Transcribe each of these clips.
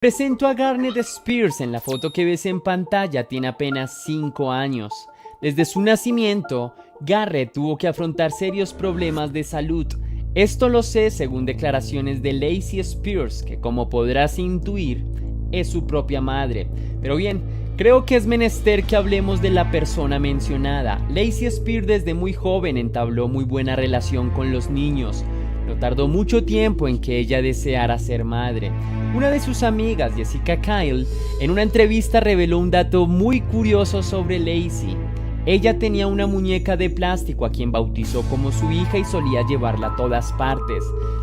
Presento a Garnet Spears. En la foto que ves en pantalla tiene apenas 5 años. Desde su nacimiento, Garrett tuvo que afrontar serios problemas de salud. Esto lo sé según declaraciones de Lacey Spears, que como podrás intuir, es su propia madre. Pero bien, creo que es menester que hablemos de la persona mencionada. Lacey Spears desde muy joven entabló muy buena relación con los niños. No tardó mucho tiempo en que ella deseara ser madre. Una de sus amigas, Jessica Kyle, en una entrevista reveló un dato muy curioso sobre Lacey. Ella tenía una muñeca de plástico a quien bautizó como su hija y solía llevarla a todas partes.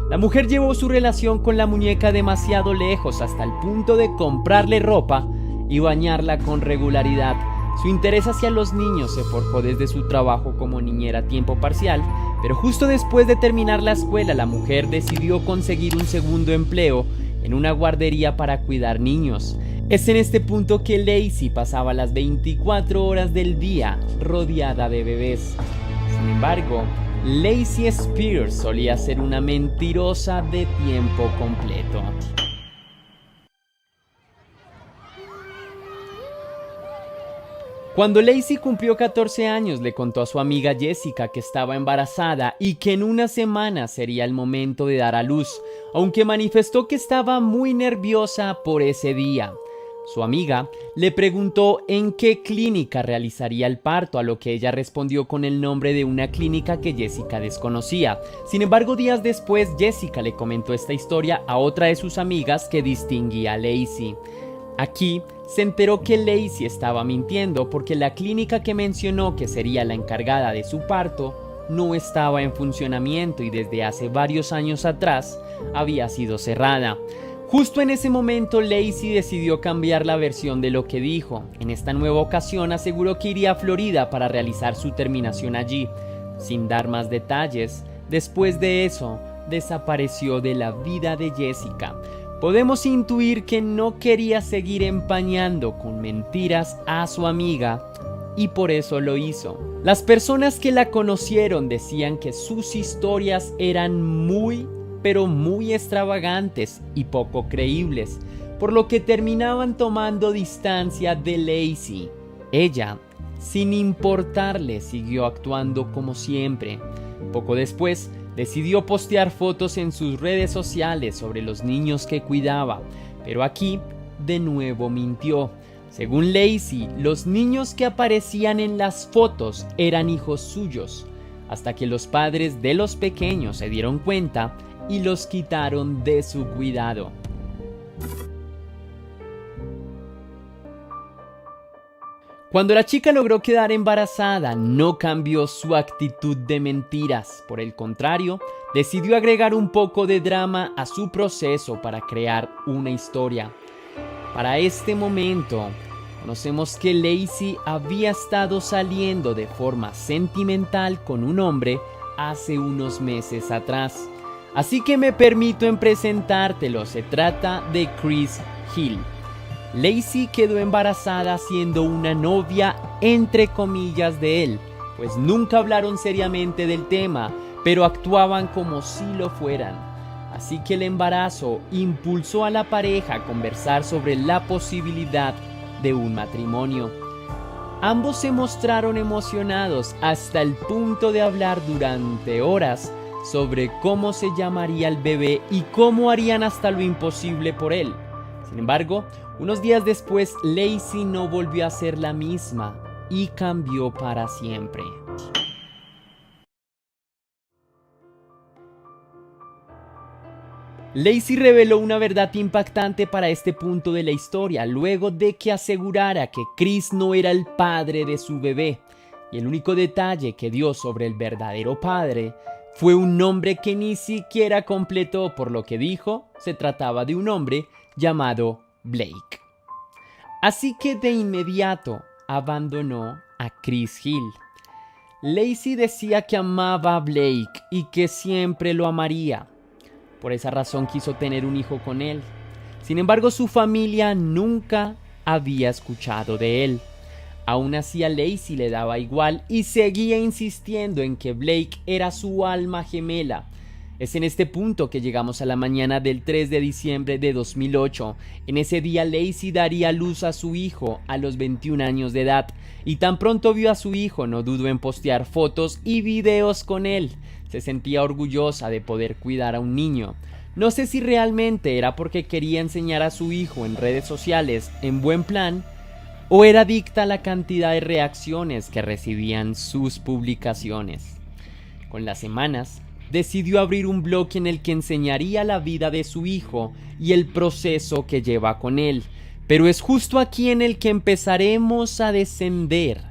La mujer llevó su relación con la muñeca demasiado lejos, hasta el punto de comprarle ropa y bañarla con regularidad. Su interés hacia los niños se forjó desde su trabajo como niñera a tiempo parcial, pero justo después de terminar la escuela, la mujer decidió conseguir un segundo empleo en una guardería para cuidar niños. Es en este punto que Lacey pasaba las 24 horas del día rodeada de bebés. Sin embargo, Lacey Spears solía ser una mentirosa de tiempo completo. Cuando Lacey cumplió 14 años, le contó a su amiga Jessica que estaba embarazada y que en una semana sería el momento de dar a luz, aunque manifestó que estaba muy nerviosa por ese día. Su amiga le preguntó en qué clínica realizaría el parto, a lo que ella respondió con el nombre de una clínica que Jessica desconocía. Sin embargo, días después, Jessica le comentó esta historia a otra de sus amigas que distinguía a Lacey. Aquí se enteró que Lacey estaba mintiendo porque la clínica que mencionó que sería la encargada de su parto no estaba en funcionamiento y desde hace varios años atrás había sido cerrada. Justo en ese momento, Lacey decidió cambiar la versión de lo que dijo. En esta nueva ocasión aseguró que iría a Florida para realizar su terminación allí. Sin dar más detalles, después de eso, desapareció de la vida de Jessica. Podemos intuir que no quería seguir empañando con mentiras a su amiga y por eso lo hizo. Las personas que la conocieron decían que sus historias eran muy extravagantes y poco creíbles, por lo que terminaban tomando distancia de Lacey. Ella, sin importarle, siguió actuando como siempre. Poco después, decidió postear fotos en sus redes sociales sobre los niños que cuidaba, pero aquí de nuevo mintió. Según Lacey, los niños que aparecían en las fotos eran hijos suyos, hasta que los padres de los pequeños se dieron cuenta y los quitaron de su cuidado. Cuando la chica logró quedar embarazada, no cambió su actitud de mentiras. Por el contrario, decidió agregar un poco de drama a su proceso para crear una historia. Para este momento, conocemos que Lacey había estado saliendo de forma sentimental con un hombre hace unos meses atrás. Así que me permito en presentártelo. Se trata de Chris Hill. Lacey quedó embarazada siendo una novia entre comillas de él, pues nunca hablaron seriamente del tema, pero actuaban como si lo fueran. Así que el embarazo impulsó a la pareja a conversar sobre la posibilidad de un matrimonio. Ambos se mostraron emocionados hasta el punto de hablar durante horas sobre cómo se llamaría el bebé y cómo harían hasta lo imposible por él. Sin embargo, unos días después, Lacey no volvió a ser la misma y cambió para siempre. Lacey reveló una verdad impactante para este punto de la historia, luego de que asegurara que Chris no era el padre de su bebé, y el único detalle que dio sobre el verdadero padre fue un nombre que ni siquiera completó, por lo que dijo se trataba de un hombre llamado Blake. Así que de inmediato abandonó a Chris Hill. Lacey decía que amaba a Blake y que siempre lo amaría. Por esa razón quiso tener un hijo con él. Sin embargo, su familia nunca había escuchado de él. Aún así, a Lacey le daba igual y seguía insistiendo en que Blake era su alma gemela. Es en este punto que llegamos a la mañana del 3 de diciembre de 2008. En ese día Lacey daría a luz a su hijo a los 21 años de edad, y tan pronto vio a su hijo no dudó en postear fotos y videos con él. Se sentía orgullosa de poder cuidar a un niño. No sé si realmente era porque quería enseñar a su hijo en redes sociales en buen plan, o era adicta a la cantidad de reacciones que recibían sus publicaciones. Con las semanas, decidió abrir un blog en el que enseñaría la vida de su hijo y el proceso que lleva con él. Pero es justo aquí en el que empezaremos a descender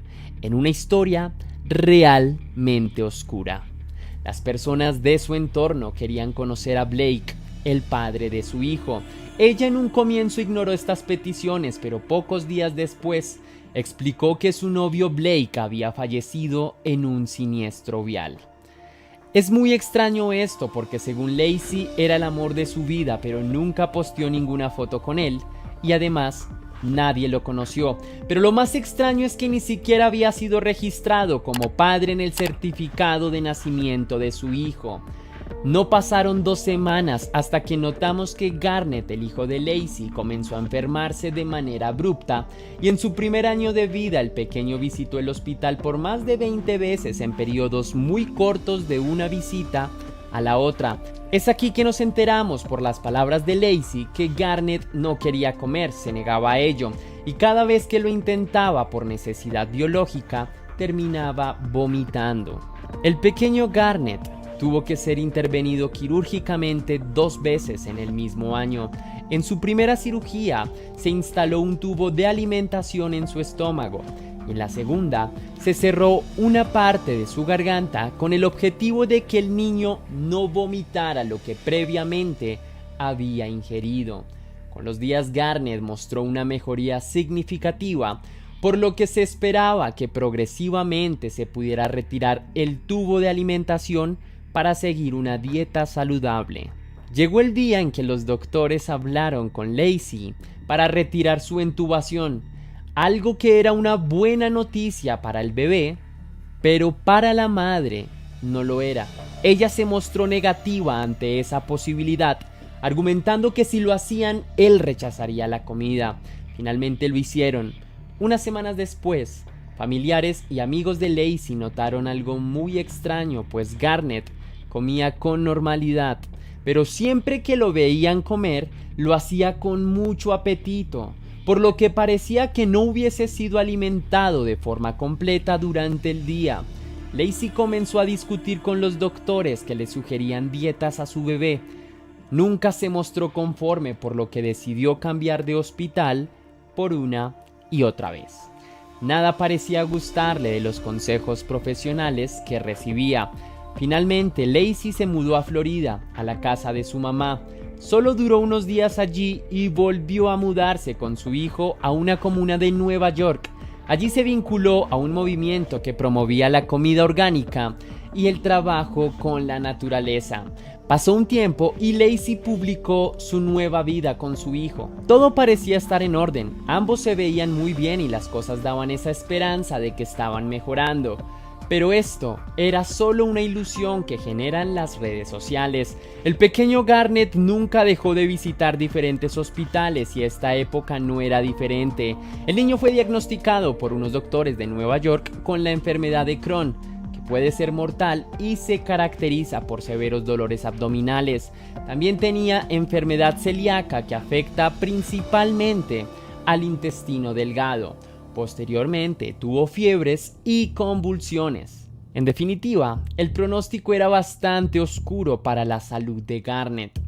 en una historia realmente oscura. Las personas de su entorno querían conocer a Blake, el padre de su hijo. Ella en un comienzo ignoró estas peticiones, pero pocos días después explicó que su novio Blake había fallecido en un siniestro vial. Es muy extraño esto porque según Lacey era el amor de su vida, pero nunca posteó ninguna foto con él y además nadie lo conoció. Pero lo más extraño es que ni siquiera había sido registrado como padre en el certificado de nacimiento de su hijo. No pasaron 2 semanas hasta que notamos que Garnett, el hijo de Lacey, comenzó a enfermarse de manera abrupta y en su primer año de vida el pequeño visitó el hospital por más de 20 veces en periodos muy cortos de una visita a la otra. Es aquí que nos enteramos por las palabras de Lacey que Garnett no quería comer, se negaba a ello y cada vez que lo intentaba por necesidad biológica terminaba vomitando. El pequeño Garnett tuvo que ser intervenido quirúrgicamente 2 veces en el mismo año. En su primera cirugía se instaló un tubo de alimentación en su estómago. En la segunda se cerró una parte de su garganta con el objetivo de que el niño no vomitara lo que previamente había ingerido. Con los días Garnett mostró una mejoría significativa, por lo que se esperaba que progresivamente se pudiera retirar el tubo de alimentación para seguir una dieta saludable. Llegó el día en que los doctores hablaron con Lacey para retirar su intubación, algo que era una buena noticia para el bebé, pero para la madre no lo era. Ella se mostró negativa ante esa posibilidad, argumentando que si lo hacían, él rechazaría la comida. Finalmente lo hicieron. Unas semanas después, familiares y amigos de Lacey notaron algo muy extraño, pues Garnett comía con normalidad, pero siempre que lo veían comer, lo hacía con mucho apetito, por lo que parecía que no hubiese sido alimentado de forma completa durante el día. Lacey comenzó a discutir con los doctores que le sugerían dietas a su bebé. Nunca se mostró conforme, por lo que decidió cambiar de hospital por una y otra vez. Nada parecía gustarle de los consejos profesionales que recibía. Finalmente, Lacey se mudó a Florida, a la casa de su mamá. Solo duró unos días allí y volvió a mudarse con su hijo a una comuna de Nueva York. Allí se vinculó a un movimiento que promovía la comida orgánica y el trabajo con la naturaleza. Pasó un tiempo y Lacey publicó su nueva vida con su hijo. Todo parecía estar en orden, ambos se veían muy bien y las cosas daban esa esperanza de que estaban mejorando. Pero esto era solo una ilusión que generan las redes sociales. El pequeño Garnett nunca dejó de visitar diferentes hospitales y esta época no era diferente. El niño fue diagnosticado por unos doctores de Nueva York con la enfermedad de Crohn, que puede ser mortal y se caracteriza por severos dolores abdominales. También tenía enfermedad celíaca que afecta principalmente al intestino delgado. Posteriormente tuvo fiebres y convulsiones. En definitiva, el pronóstico era bastante oscuro para la salud de Garnett.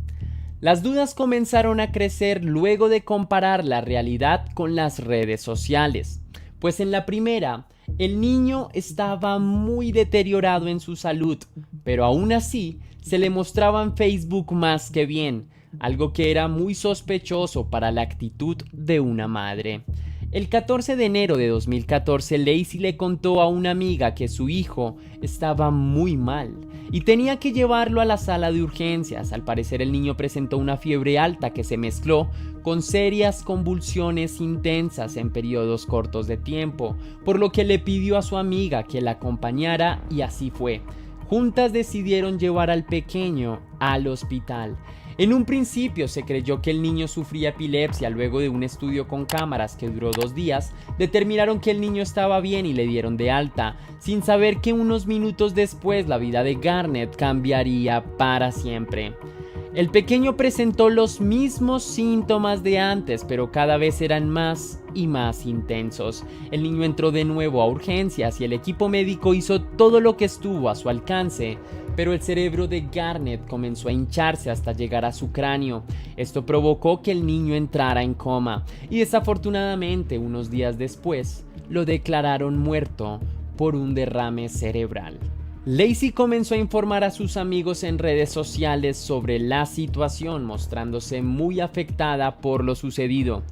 Las dudas comenzaron a crecer luego de comparar la realidad con las redes sociales, pues en la primera, el niño estaba muy deteriorado en su salud, pero aún así se le mostraba en Facebook más que bien, algo que era muy sospechoso para la actitud de una madre. El 14 de enero de 2014, Lacey le contó a una amiga que su hijo estaba muy mal y tenía que llevarlo a la sala de urgencias. Al parecer el niño presentó una fiebre alta que se mezcló con serias convulsiones intensas en periodos cortos de tiempo, por lo que le pidió a su amiga que la acompañara y así fue. juntas decidieron llevar al pequeño al hospital. En un principio se creyó que el niño sufría epilepsia. Luego de un estudio con cámaras que duró 2 días, determinaron que el niño estaba bien y le dieron de alta, sin saber que unos minutos después la vida de Garnett cambiaría para siempre. El pequeño presentó los mismos síntomas de antes, pero cada vez eran más y más intensos. El niño entró de nuevo a urgencias y el equipo médico hizo todo lo que estuvo a su alcance, pero el cerebro de Garnett comenzó a hincharse hasta llegar a su cráneo. Esto provocó que el niño entrara en coma y desafortunadamente unos días después lo declararon muerto por un derrame cerebral. Lacey comenzó a informar a sus amigos en redes sociales sobre la situación, mostrándose muy afectada por lo sucedido.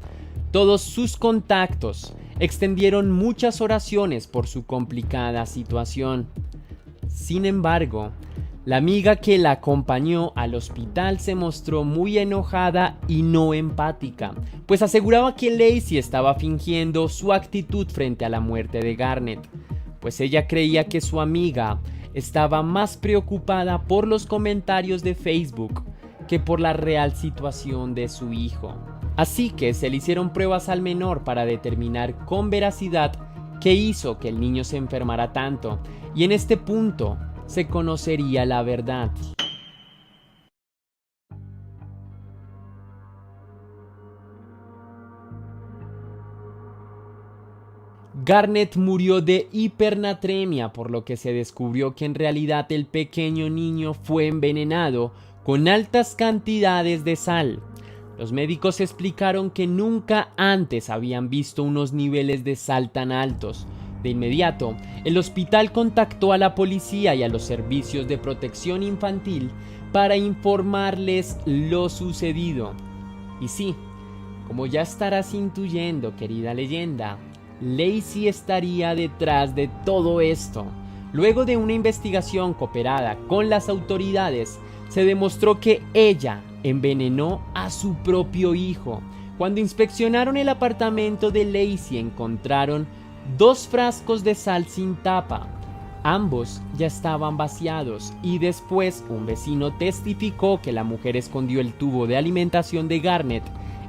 Todos sus contactos extendieron muchas oraciones por su complicada situación. Sin embargo, la amiga que la acompañó al hospital se mostró muy enojada y no empática, pues aseguraba que Lacey estaba fingiendo su actitud frente a la muerte de Garnett, pues ella creía que su amiga estaba más preocupada por los comentarios de Facebook que por la real situación de su hijo. Así que se le hicieron pruebas al menor para determinar con veracidad qué hizo que el niño se enfermara tanto, y en este punto se conocería la verdad. Garnett murió de hipernatremia, por lo que se descubrió que en realidad el pequeño niño fue envenenado con altas cantidades de sal. Los médicos explicaron que nunca antes habían visto unos niveles de sal tan altos. De inmediato, el hospital contactó a la policía y a los servicios de protección infantil para informarles lo sucedido. Y sí, como ya estarás intuyendo, querida leyenda, Lacey estaría detrás de todo esto. Luego de una investigación cooperada con las autoridades, se demostró que ella envenenó a su propio hijo. Cuando inspeccionaron el apartamento de Lacey, encontraron 2 frascos de sal sin tapa. Ambos ya estaban vaciados y después un vecino testificó que la mujer escondió el tubo de alimentación de Garnett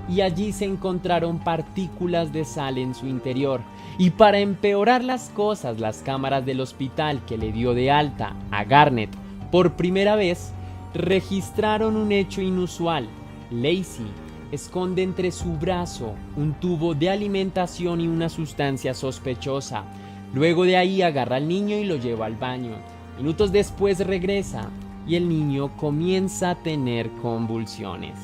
y allí se encontraron partículas de sal en su interior. Y para empeorar las cosas, las cámaras del hospital que le dio de alta a Garnett por primera vez registraron un hecho inusual. Lacey esconde entre su brazo un tubo de alimentación y una sustancia sospechosa. Luego de ahí agarra al niño y lo lleva al baño. Minutos después regresa y el niño comienza a tener convulsiones.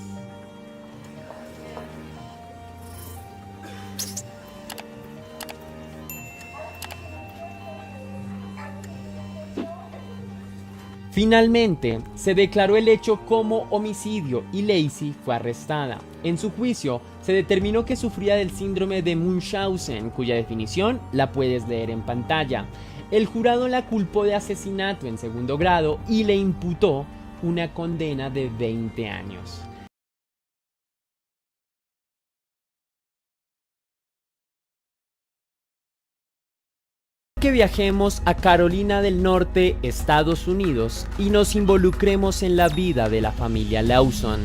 Finalmente, se declaró el hecho como homicidio y Lacey fue arrestada. En su juicio, se determinó que sufría del síndrome de Munchausen, cuya definición la puedes leer en pantalla. El jurado la culpó de asesinato en 2º grado y le imputó una condena de 20 años. Que viajemos a Carolina del Norte, Estados Unidos, y nos involucremos en la vida de la familia Lawson.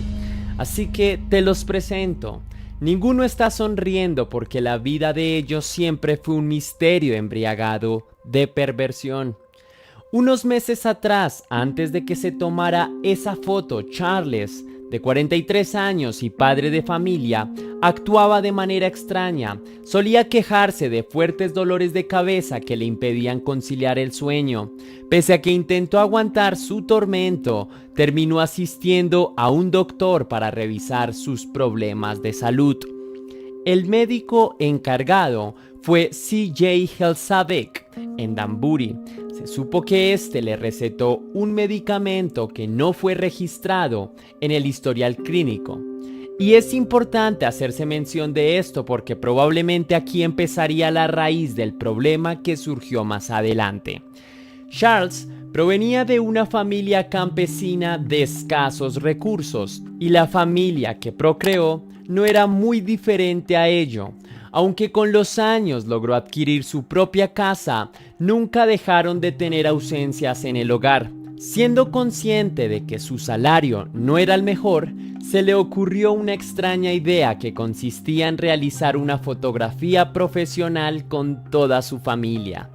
Así que te los presento. Ninguno está sonriendo porque la vida de ellos siempre fue un misterio embriagado de perversión. Unos meses atrás, antes de que se tomara esa foto, Charles, de 43 años y padre de familia, actuaba de manera extraña. Solía quejarse de fuertes dolores de cabeza que le impedían conciliar el sueño. Pese a que intentó aguantar su tormento, terminó asistiendo a un doctor para revisar sus problemas de salud. El médico encargado fue C.J. Helsabeck en Danbury. Se supo que este le recetó un medicamento que no fue registrado en el historial clínico. Y es importante hacerse mención de esto porque probablemente aquí empezaría la raíz del problema que surgió más adelante. Charles provenía de una familia campesina de escasos recursos y la familia que procreó no era muy diferente a ello. Aunque con los años logró adquirir su propia casa, nunca dejaron de tener ausencias en el hogar. Siendo consciente de que su salario no era el mejor, se le ocurrió una extraña idea que consistía en realizar una fotografía profesional con toda su familia.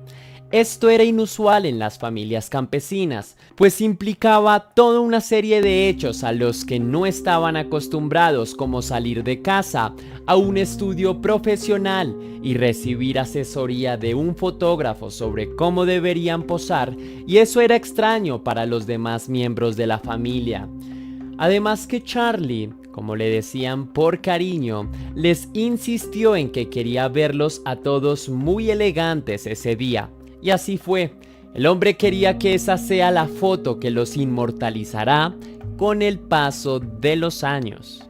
Esto era inusual en las familias campesinas, pues implicaba toda una serie de hechos a los que no estaban acostumbrados, como salir de casa a un estudio profesional y recibir asesoría de un fotógrafo sobre cómo deberían posar, y eso era extraño para los demás miembros de la familia. Además que Charlie, como le decían por cariño, les insistió en que quería verlos a todos muy elegantes ese día. Y así fue. El hombre quería que esa sea la foto que los inmortalizará con el paso de los años.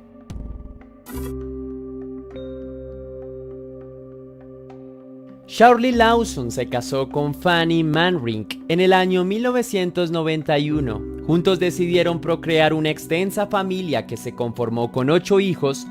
Charlie Lawson se casó con Fanny Manrink en el año 1991. Juntos decidieron procrear una extensa familia que se conformó con 8 hijos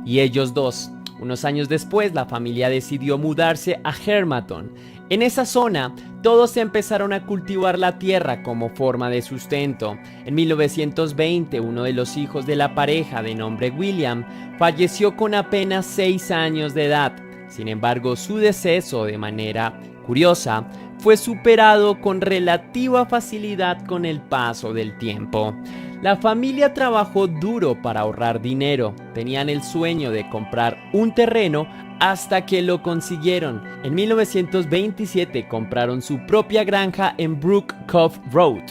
y ellos 2. Unos años después, la familia decidió mudarse a Hermaton. En esa zona, todos empezaron a cultivar la tierra como forma de sustento. En 1920, uno de los hijos de la pareja, de nombre William, falleció con apenas 6 años de edad. Sin embargo, su deceso, de manera curiosa, fue superado con relativa facilidad con el paso del tiempo. La familia trabajó duro para ahorrar dinero. Tenían el sueño de comprar un terreno hasta que lo consiguieron. En 1927 compraron su propia granja en Brook Cove Road.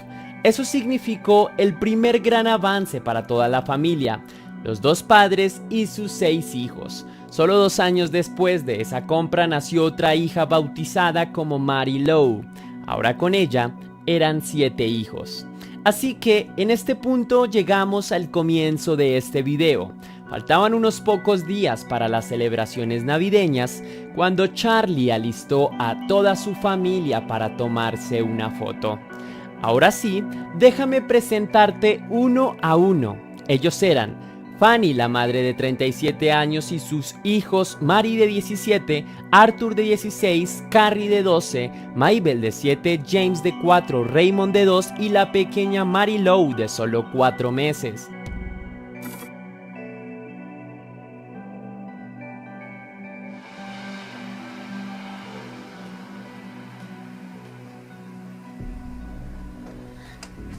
Eso significó el primer gran avance para toda la familia, los 2 padres y sus 6 hijos. Solo 2 años después de esa compra nació otra hija bautizada como Mary Lou. Ahora con ella eran 7 hijos. Así que en este punto llegamos al comienzo de este video. Faltaban unos pocos días para las celebraciones navideñas cuando Charlie alistó a toda su familia para tomarse una foto. Ahora sí, déjame presentarte uno a uno. Ellos eran Fanny, la madre de 37 años, y sus hijos Mary de 17, Arthur de 16, Carrie de 12, Mabel de 7, James de 4, Raymond de 2 y la pequeña Mary Lou de solo 4 meses.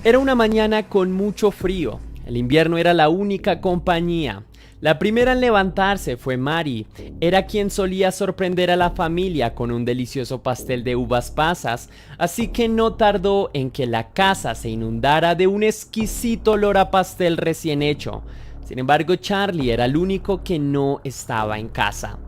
Era una mañana con mucho frío. El invierno era la única compañía. La primera en levantarse fue Mary. Era quien solía sorprender a la familia con un delicioso pastel de uvas pasas, así que no tardó en que la casa se inundara de un exquisito olor a pastel recién hecho. Sin embargo, Charlie era el único que no estaba en casa.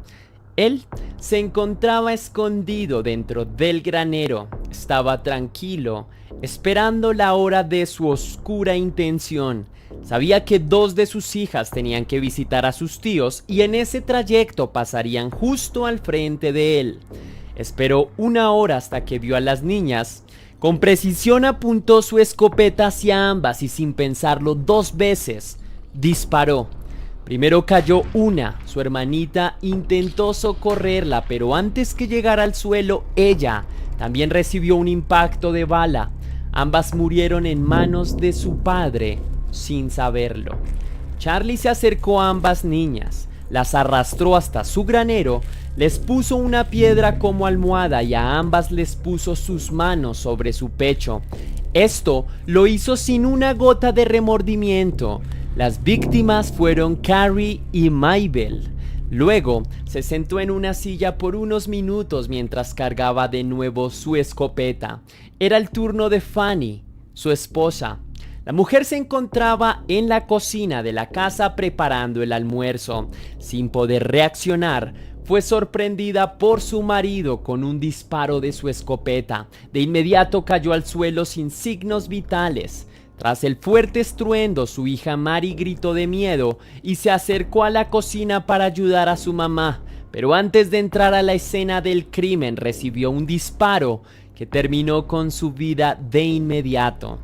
Él se encontraba escondido dentro del granero. Estaba tranquilo, esperando la hora de su oscura intención. Sabía que 2 de sus hijas tenían que visitar a sus tíos y en ese trayecto pasarían justo al frente de él. Esperó 1 hora hasta que vio a las niñas. Con precisión apuntó su escopeta hacia ambas y sin pensarlo 2 veces, disparó. Primero cayó una, su hermanita intentó socorrerla, pero antes que llegara al suelo, ella también recibió un impacto de bala. Ambas murieron en manos de su padre, sin saberlo. Charlie se acercó a ambas niñas, las arrastró hasta su granero, les puso una piedra como almohada y a ambas les puso sus manos sobre su pecho. Esto lo hizo sin una gota de remordimiento. Las víctimas fueron Carrie y Mabel. Luego se sentó en una silla por unos minutos mientras cargaba de nuevo su escopeta. Era el turno de Fanny, su esposa. La mujer se encontraba en la cocina de la casa preparando el almuerzo. Sin poder reaccionar, fue sorprendida por su marido con un disparo de su escopeta. De inmediato cayó al suelo sin signos vitales. Tras el fuerte estruendo, su hija Mary gritó de miedo y se acercó a la cocina para ayudar a su mamá, pero antes de entrar a la escena del crimen recibió un disparo que terminó con su vida de inmediato.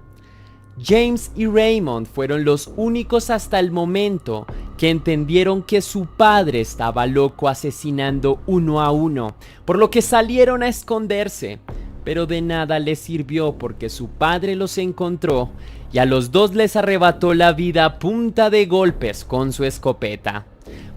James y Raymond fueron los únicos hasta el momento que entendieron que su padre estaba loco asesinando uno a uno, por lo que salieron a esconderse, pero de nada les sirvió porque su padre los encontró y a los dos les arrebató la vida a punta de golpes con su escopeta.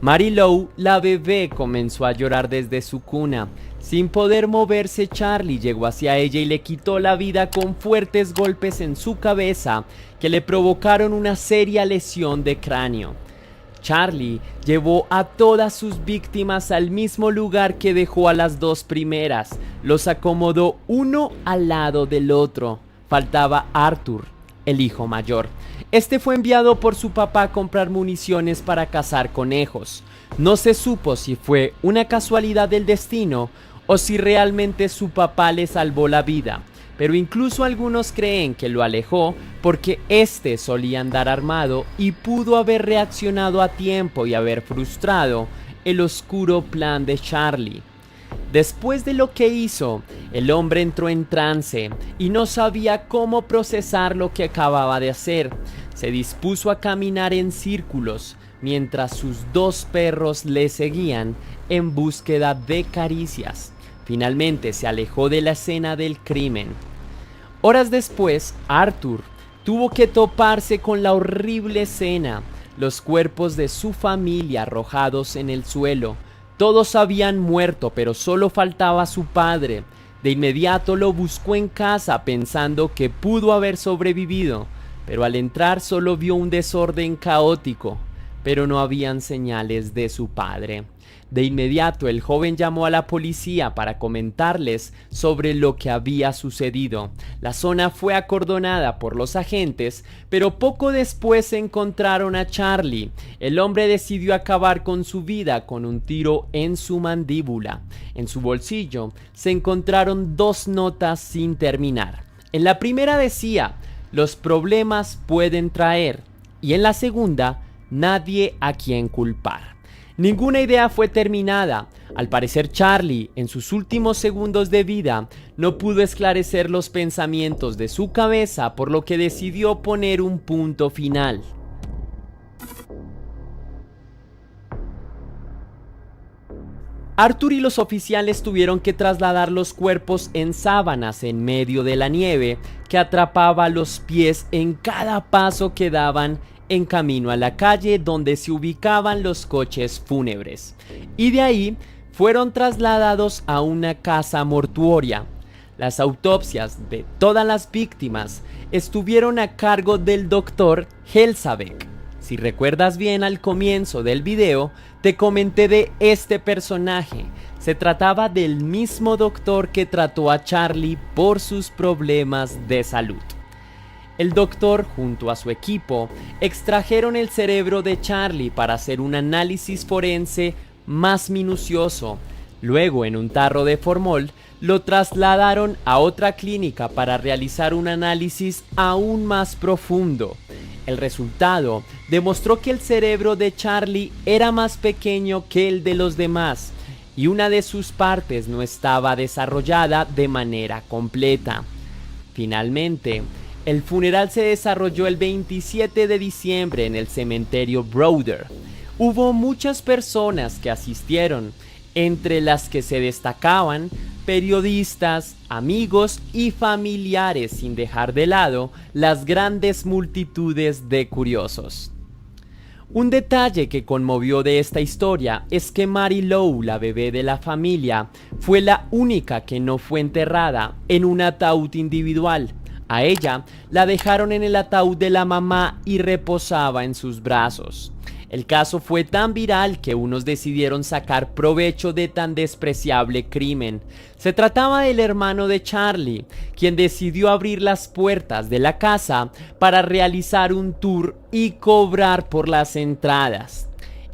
Mary Lou, la bebé, comenzó a llorar desde su cuna. Sin poder moverse, Charlie llegó hacia ella y le quitó la vida con fuertes golpes en su cabeza que le provocaron una seria lesión de cráneo. Charlie llevó a todas sus víctimas al mismo lugar que dejó a las dos primeras. Los acomodó uno al lado del otro. Faltaba Arthur, el hijo mayor. Este fue enviado por su papá a comprar municiones para cazar conejos. No se supo si fue una casualidad del destino o si realmente su papá le salvó la vida, pero incluso algunos creen que lo alejó porque este solía andar armado y pudo haber reaccionado a tiempo y haber frustrado el oscuro plan de Charlie. Después de lo que hizo, el hombre entró en trance y no sabía cómo procesar lo que acababa de hacer. Se dispuso a caminar en círculos mientras sus dos perros le seguían en búsqueda de caricias. Finalmente se alejó de la escena del crimen. Horas después, Arthur tuvo que toparse con la horrible escena, los cuerpos de su familia arrojados en el suelo. Todos habían muerto, pero solo faltaba su padre. De inmediato lo buscó en casa pensando que pudo haber sobrevivido, pero al entrar solo vio un desorden caótico, pero no habían señales de su padre. De inmediato el joven llamó a la policía para comentarles sobre lo que había sucedido. La zona fue acordonada por los agentes, pero poco después encontraron a Charlie. El hombre decidió acabar con su vida con un tiro en su mandíbula. En su bolsillo se encontraron dos notas sin terminar. En la primera decía: "Los problemas pueden traer", y en la segunda: "Nadie a quien culpar". Ninguna idea fue terminada. Al parecer Charlie, en sus últimos segundos de vida, no pudo esclarecer los pensamientos de su cabeza, por lo que decidió poner un punto final. Arthur y los oficiales tuvieron que trasladar los cuerpos en sábanas en medio de la nieve que atrapaba los pies en cada paso que daban en camino a la calle donde se ubicaban los coches fúnebres, y de ahí fueron trasladados a una casa mortuoria. Las autopsias de todas las víctimas estuvieron a cargo del doctor Helsabeck. Si recuerdas bien, al comienzo del video te comenté de este personaje. Se trataba del mismo doctor que trató a Charlie por sus problemas de salud. El doctor, junto a su equipo, extrajeron el cerebro de Charlie para hacer un análisis forense más minucioso. Luego, en un tarro de formol, lo trasladaron a otra clínica para realizar un análisis aún más profundo. El resultado demostró que el cerebro de Charlie era más pequeño que el de los demás y una de sus partes no estaba desarrollada de manera completa. Finalmente, el funeral se desarrolló el 27 de diciembre en el cementerio Browder. Hubo muchas personas que asistieron, entre las que se destacaban periodistas, amigos y familiares, sin dejar de lado las grandes multitudes de curiosos. Un detalle que conmovió de esta historia es que Mary Lou, la bebé de la familia, fue la única que no fue enterrada en un ataúd individual. A ella la dejaron en el ataúd de la mamá y reposaba en sus brazos. El caso fue tan viral que unos decidieron sacar provecho de tan despreciable crimen. Se trataba del hermano de Charlie, quien decidió abrir las puertas de la casa para realizar un tour y cobrar por las entradas.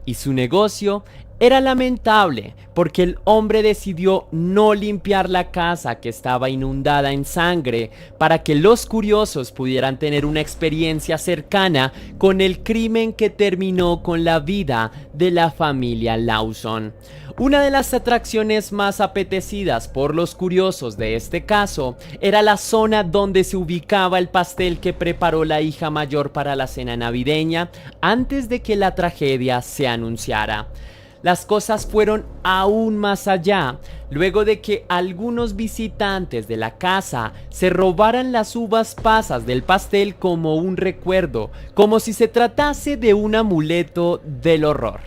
Y su negocio Era lamentable porque el hombre decidió no limpiar la casa que estaba inundada en sangre para que los curiosos pudieran tener una experiencia cercana con el crimen que terminó con la vida de la familia Lawson. Una de las atracciones más apetecidas por los curiosos de este caso era la zona donde se ubicaba el pastel que preparó la hija mayor para la cena navideña antes de que la tragedia se anunciara. Las cosas fueron aún más allá, luego de que algunos visitantes de la casa se robaran las uvas pasas del pastel como un recuerdo, como si se tratase de un amuleto del horror.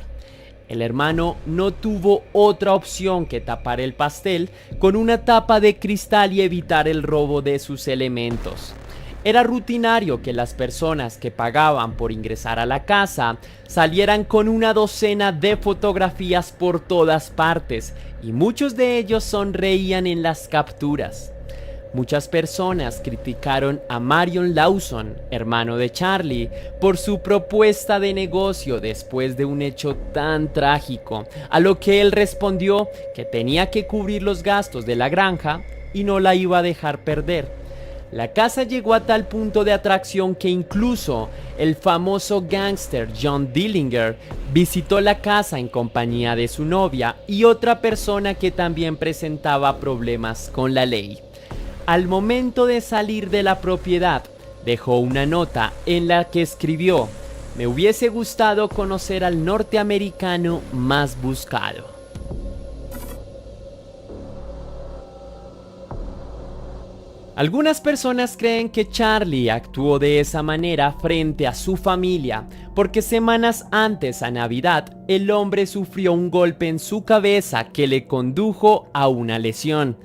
El hermano no tuvo otra opción que tapar el pastel con una tapa de cristal y evitar el robo de sus elementos. Era rutinario que las personas que pagaban por ingresar a la casa salieran con una docena de fotografías por todas partes y muchos de ellos sonreían en las capturas. Muchas personas criticaron a Marion Lawson, hermano de Charlie, por su propuesta de negocio después de un hecho tan trágico, a lo que él respondió que tenía que cubrir los gastos de la granja y no la iba a dejar perder. La casa llegó a tal punto de atracción que incluso el famoso gángster John Dillinger visitó la casa en compañía de su novia y otra persona que también presentaba problemas con la ley. Al momento de salir de la propiedad, dejó una nota en la que escribió: "Me hubiese gustado conocer al norteamericano más buscado". Algunas personas creen que Charlie actuó de esa manera frente a su familia, porque semanas antes a Navidad, el hombre sufrió un golpe en su cabeza que le condujo a una lesión.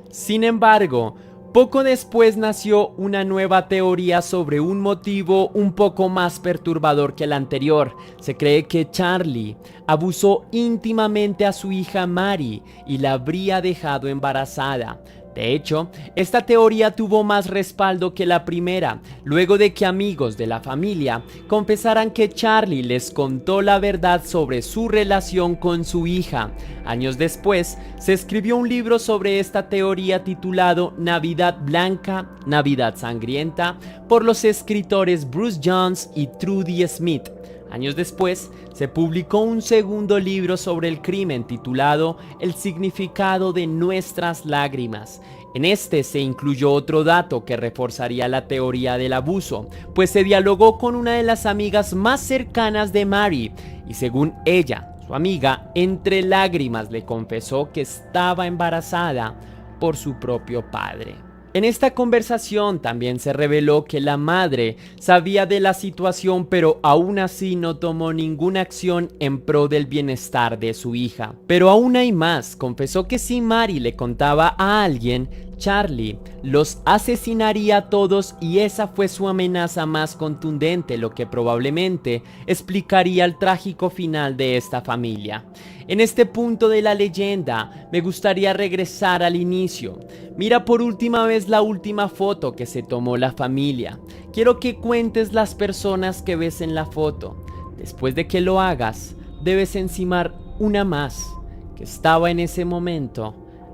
Sin embargo, poco después nació una nueva teoría sobre un motivo un poco más perturbador que el anterior. Se cree que Charlie abusó íntimamente a su hija Mary y la habría dejado embarazada. De hecho, esta teoría tuvo más respaldo que la primera, luego de que amigos de la familia confesaran que Charlie les contó la verdad sobre su relación con su hija. Años después, se escribió un libro sobre esta teoría titulado Navidad Blanca, Navidad Sangrienta, por los escritores Bruce Jones y Trudy Smith. Años después, se publicó un segundo libro sobre el crimen titulado El significado de nuestras lágrimas. En este se incluyó otro dato que reforzaría la teoría del abuso, pues se dialogó con una de las amigas más cercanas de Mary y según ella, su amiga, entre lágrimas le confesó que estaba embarazada por su propio padre. En esta conversación también se reveló que la madre sabía de la situación, pero aún así no tomó ninguna acción en pro del bienestar de su hija. Pero aún hay más, confesó que si Mary le contaba a alguien, Charlie los asesinaría a todos y esa fue su amenaza más contundente, lo que probablemente explicaría el trágico final de esta familia. En este punto de la leyenda, me gustaría regresar al inicio. Mira por última vez la última foto que se tomó la familia. Quiero que cuentes las personas que ves en la foto. Después de que lo hagas, debes encimar una más, que estaba en ese momento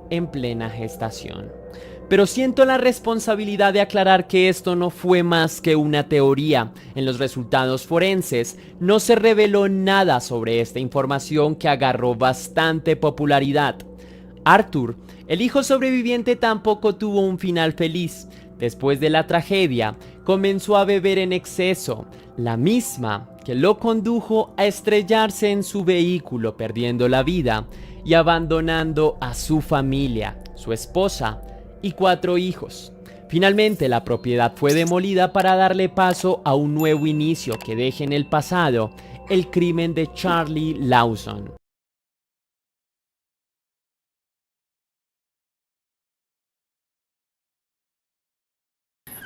en plena gestación. Pero siento la responsabilidad de aclarar que esto no fue más que una teoría. En los resultados forenses no se reveló nada sobre esta información que agarró bastante popularidad. Arthur, el hijo sobreviviente, tampoco tuvo un final feliz. Después de la tragedia, comenzó a beber en exceso, la misma que lo condujo a estrellarse en su vehículo, perdiendo la vida y abandonando a su familia, su esposa y 4 hijos. Finalmente, la propiedad fue demolida para darle paso a un nuevo inicio que deje en el pasado el crimen de Charlie Lawson.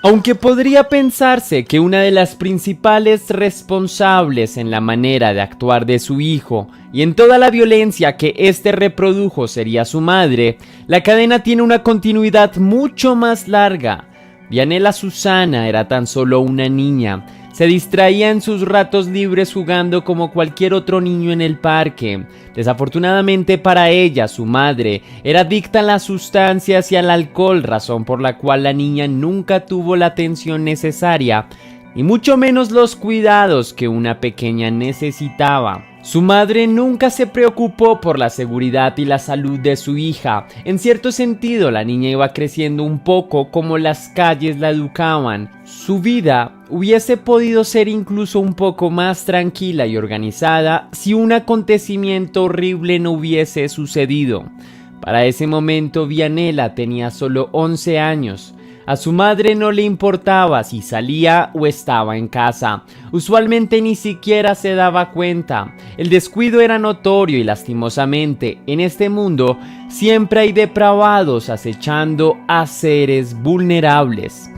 Aunque podría pensarse que una de las principales responsables en la manera de actuar de su hijo y en toda la violencia que éste reprodujo sería su madre, la cadena tiene una continuidad mucho más larga. Vianela Susana era tan solo una niña, Se distraía en sus ratos libres jugando como cualquier otro niño en el parque. Desafortunadamente para ella, su madre era adicta a las sustancias y al alcohol, razón por la cual la niña nunca tuvo la atención necesaria y mucho menos los cuidados que una pequeña necesitaba. Su madre nunca se preocupó por la seguridad y la salud de su hija. En cierto sentido, la niña iba creciendo un poco como las calles la educaban. Su vida hubiese podido ser incluso un poco más tranquila y organizada si un acontecimiento horrible no hubiese sucedido. Para ese momento, Vianela tenía solo 11 años. A su madre no le importaba si salía o estaba en casa. Usualmente ni siquiera se daba cuenta. El descuido era notorio y lastimosamente, en este mundo siempre hay depravados acechando a seres vulnerables.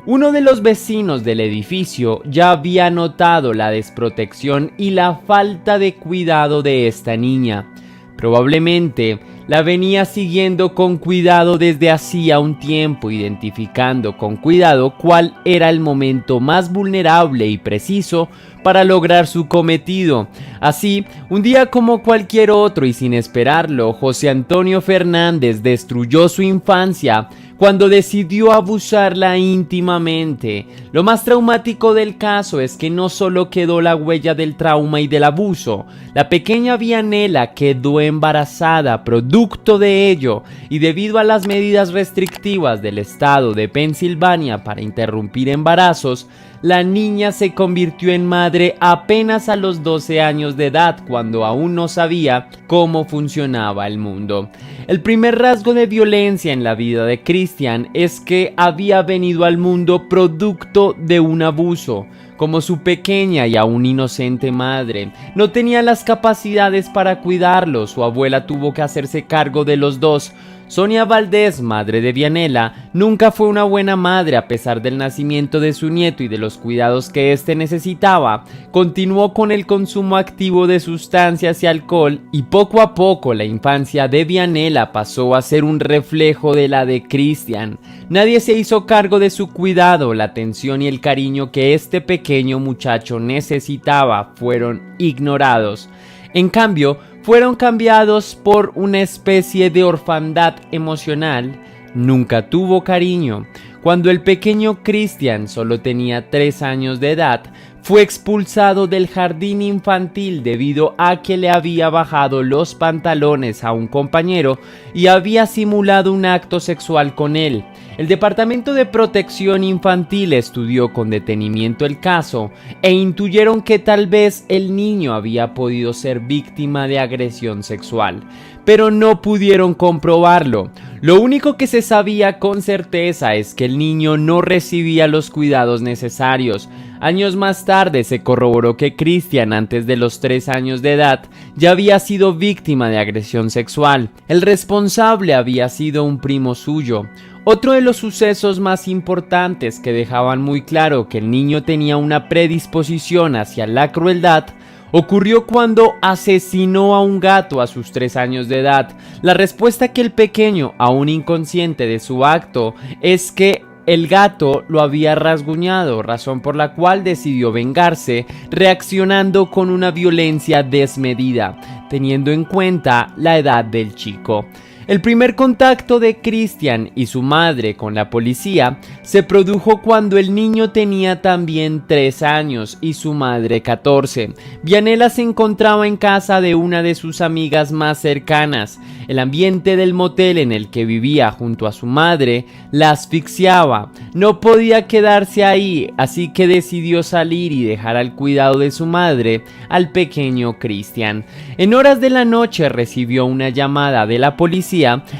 Uno de los vecinos del edificio ya había notado la desprotección y la falta de cuidado de esta niña. Probablemente la venía siguiendo con cuidado desde hacía un tiempo, identificando con cuidado cuál era el momento más vulnerable y preciso para lograr su cometido. Así, un día como cualquier otro y sin esperarlo, José Antonio Fernández destruyó su infancia cuando decidió abusarla íntimamente. Lo más traumático del caso es que no solo quedó la huella del trauma y del abuso, la pequeña Vianela quedó embarazada producto de ello, y debido a las medidas restrictivas del estado de Pensilvania para interrumpir embarazos, la niña se convirtió en madre apenas a los 12 años de edad, cuando aún no sabía cómo funcionaba el mundo. El primer rasgo de violencia en la vida de Christian es que había venido al mundo producto de un abuso. Como su pequeña y aún inocente madre no tenía las capacidades para cuidarlo, su abuela tuvo que hacerse cargo de los dos. Sonia Valdés, madre de Vianela, nunca fue una buena madre a pesar del nacimiento de su nieto y de los cuidados que éste necesitaba. Continuó con el consumo activo de sustancias y alcohol, y poco a poco la infancia de Vianela pasó a ser un reflejo de la de Christian. Nadie se hizo cargo de su cuidado, la atención y el cariño que este pequeño muchacho necesitaba fueron ignorados. En cambio, fueron cambiados por una especie de orfandad emocional. Nunca tuvo cariño. Cuando el pequeño Christian solo tenía 3 años de edad, fue expulsado del jardín infantil debido a que le había bajado los pantalones a un compañero y había simulado un acto sexual con él. El Departamento de Protección Infantil estudió con detenimiento el caso e intuyeron que tal vez el niño había podido ser víctima de agresión sexual, pero no pudieron comprobarlo. Lo único que se sabía con certeza es que el niño no recibía los cuidados necesarios. Años más tarde se corroboró que Christian, antes de los 3 años de edad, ya había sido víctima de agresión sexual. El responsable había sido un primo suyo. Otro de los sucesos más importantes que dejaban muy claro que el niño tenía una predisposición hacia la crueldad ocurrió cuando asesinó a un gato a sus 3 años de edad. La respuesta que el pequeño, aún inconsciente de su acto, es que el gato lo había rasguñado, razón por la cual decidió vengarse, reaccionando con una violencia desmedida, teniendo en cuenta la edad del chico. El primer contacto de Christian y su madre con la policía se produjo cuando el niño tenía también 3 años y su madre 14. Vianela se encontraba en casa de una de sus amigas más cercanas. El ambiente del motel en el que vivía junto a su madre la asfixiaba. No podía quedarse ahí, así que decidió salir y dejar al cuidado de su madre al pequeño Christian. En horas de la noche recibió una llamada de la policía.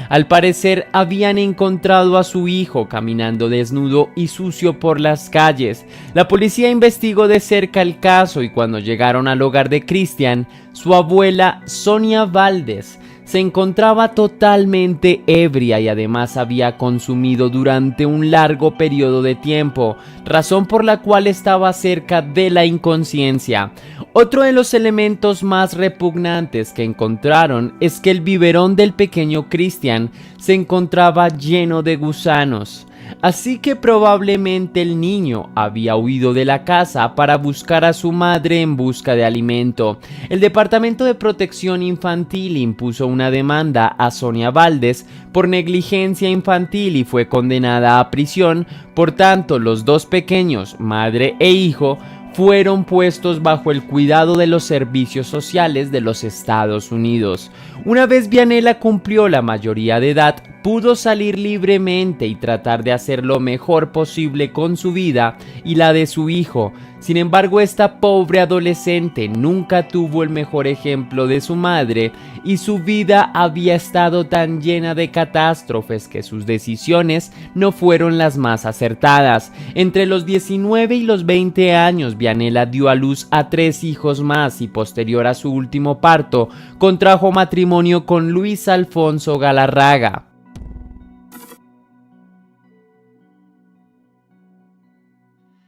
Al parecer habían encontrado a su hijo caminando desnudo y sucio por las calles. La policía investigó de cerca el caso y cuando llegaron al hogar de Christian, su abuela Sonia Valdés se encontraba totalmente ebria y además había consumido durante un largo periodo de tiempo, razón por la cual estaba cerca de la inconsciencia. Otro de los elementos más repugnantes que encontraron es que el biberón del pequeño Christian se encontraba lleno de gusanos. Así que probablemente el niño había huido de la casa para buscar a su madre en busca de alimento. El Departamento de Protección Infantil impuso una demanda a Sonia Valdés por negligencia infantil y fue condenada a prisión. Por tanto, los dos pequeños, madre e hijo, fueron puestos bajo el cuidado de los servicios sociales de los Estados Unidos. Una vez Vianela cumplió la mayoría de edad, pudo salir libremente y tratar de hacer lo mejor posible con su vida y la de su hijo. Sin embargo, esta pobre adolescente nunca tuvo el mejor ejemplo de su madre y su vida había estado tan llena de catástrofes que sus decisiones no fueron las más acertadas. Entre los 19 y los 20 años, Vianela dio a luz a 3 hijos más y posterior a su último parto, contrajo matrimonio con Luis Alfonso Galarraga.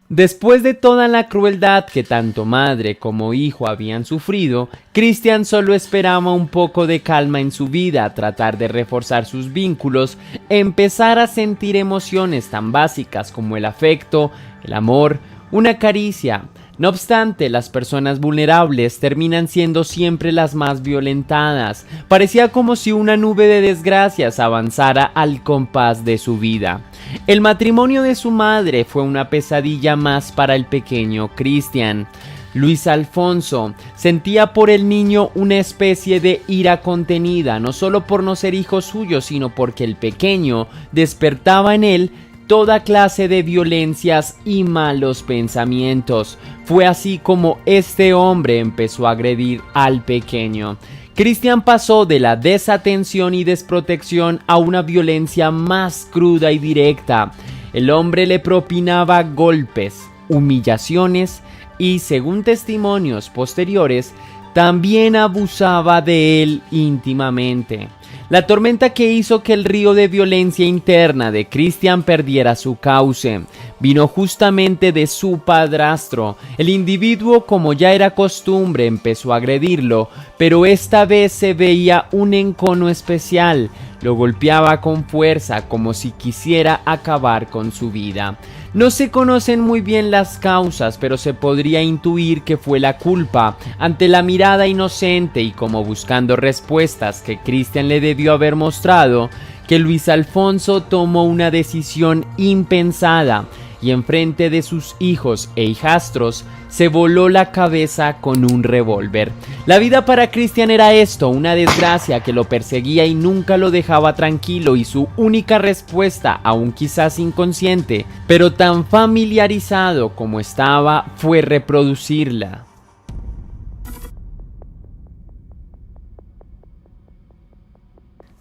Después de toda la crueldad que tanto madre como hijo habían sufrido, Cristian solo esperaba un poco de calma en su vida, tratar de reforzar sus vínculos, empezar a sentir emociones tan básicas como el afecto, el amor, una caricia. No obstante, las personas vulnerables terminan siendo siempre las más violentadas. Parecía como si una nube de desgracias avanzara al compás de su vida. El matrimonio de su madre fue una pesadilla más para el pequeño Cristian. Luis Alfonso sentía por el niño una especie de ira contenida, no solo por no ser hijo suyo, sino porque el pequeño despertaba en él toda clase de violencias y malos pensamientos. Fue así como este hombre empezó a agredir al pequeño. Cristian pasó de la desatención y desprotección a una violencia más cruda y directa. El hombre le propinaba golpes, humillaciones y, según testimonios posteriores, también abusaba de él íntimamente. La tormenta que hizo que el río de violencia interna de Cristian perdiera su cauce vino justamente de su padrastro. El individuo, como ya era costumbre, empezó a agredirlo, pero esta vez se veía un encono especial. Lo golpeaba con fuerza, como si quisiera acabar con su vida. No se conocen muy bien las causas, pero se podría intuir que fue la culpa. Ante la mirada inocente y como buscando respuestas que Cristian le debió haber mostrado, que Luis Alfonso tomó una decisión impensada y enfrente de sus hijos e hijastros se voló la cabeza con un revólver. La vida para Cristian era esto, una desgracia que lo perseguía y nunca lo dejaba tranquilo, y su única respuesta, aún quizás inconsciente, pero tan familiarizado como estaba, fue reproducirla.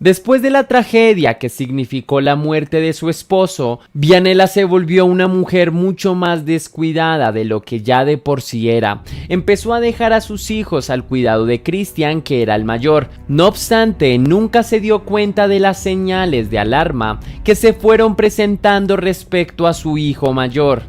Después de la tragedia que significó la muerte de su esposo, Vianela se volvió una mujer mucho más descuidada de lo que ya de por sí era. Empezó a dejar a sus hijos al cuidado de Cristian, que era el mayor. No obstante, nunca se dio cuenta de las señales de alarma que se fueron presentando respecto a su hijo mayor.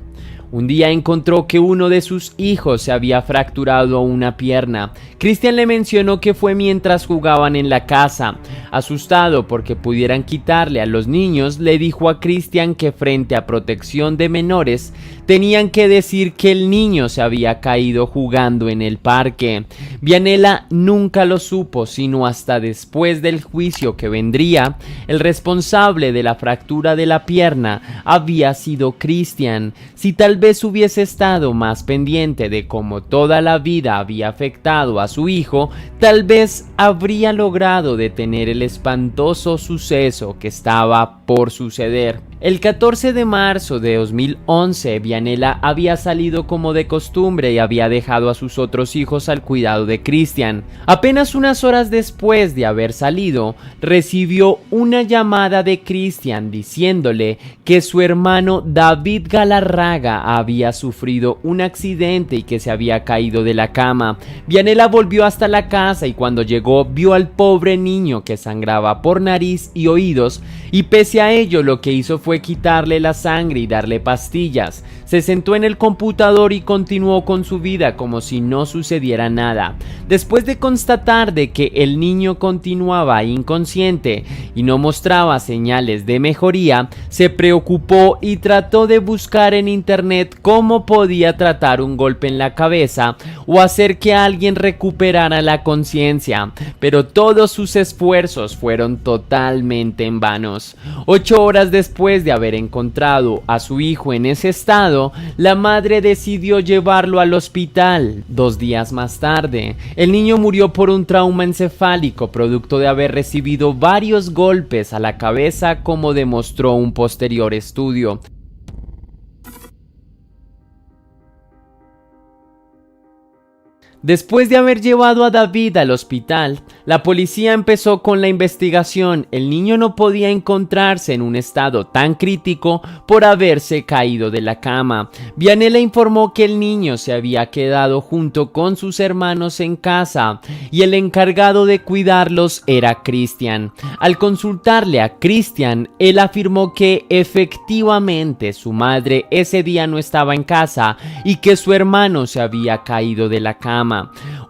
Un día encontró que uno de sus hijos se había fracturado una pierna. Cristian le mencionó que fue mientras jugaban en la casa. Asustado porque pudieran quitarle a los niños, le dijo a Cristian que frente a protección de menores tenían que decir que el niño se había caído jugando en el parque. Vianela nunca lo supo, sino hasta después del juicio que vendría. El responsable de la fractura de la pierna había sido Cristian. Si tal vez hubiese estado más pendiente de cómo toda la vida había afectado a su hijo, tal vez habría logrado detener el espantoso suceso que estaba por suceder. El 14 de marzo de 2011, Vianela había salido como de costumbre y había dejado a sus otros hijos al cuidado de Cristian. Apenas unas horas después de haber salido, recibió una llamada de Cristian diciéndole que su hermano David Galarraga había sufrido un accidente y que se había caído de la cama. Vianela volvió hasta la casa y cuando llegó vio al pobre niño que sangraba sangraba por nariz y oídos, y pese a ello lo que hizo fue quitarle la sangre y darle pastillas. Se sentó en el computador y continuó con su vida como si no sucediera nada. Después de constatar de que el niño continuaba inconsciente y no mostraba señales de mejoría, se preocupó y trató de buscar en internet cómo podía tratar un golpe en la cabeza o hacer que alguien recuperara la conciencia, pero todos sus esfuerzos fueron totalmente en vanos. 8 horas después de haber encontrado a su hijo en ese estado, la madre decidió llevarlo al hospital. 2 días más tarde, el niño murió por un trauma encefálico producto de haber recibido varios golpes a la cabeza, como demostró un posterior estudio. Después de haber llevado a David al hospital, la policía empezó con la investigación. El niño no podía encontrarse en un estado tan crítico por haberse caído de la cama. Vianela informó que el niño se había quedado junto con sus hermanos en casa y el encargado de cuidarlos era Christian. Al consultarle a Christian, él afirmó que efectivamente su madre ese día no estaba en casa y que su hermano se había caído de la cama.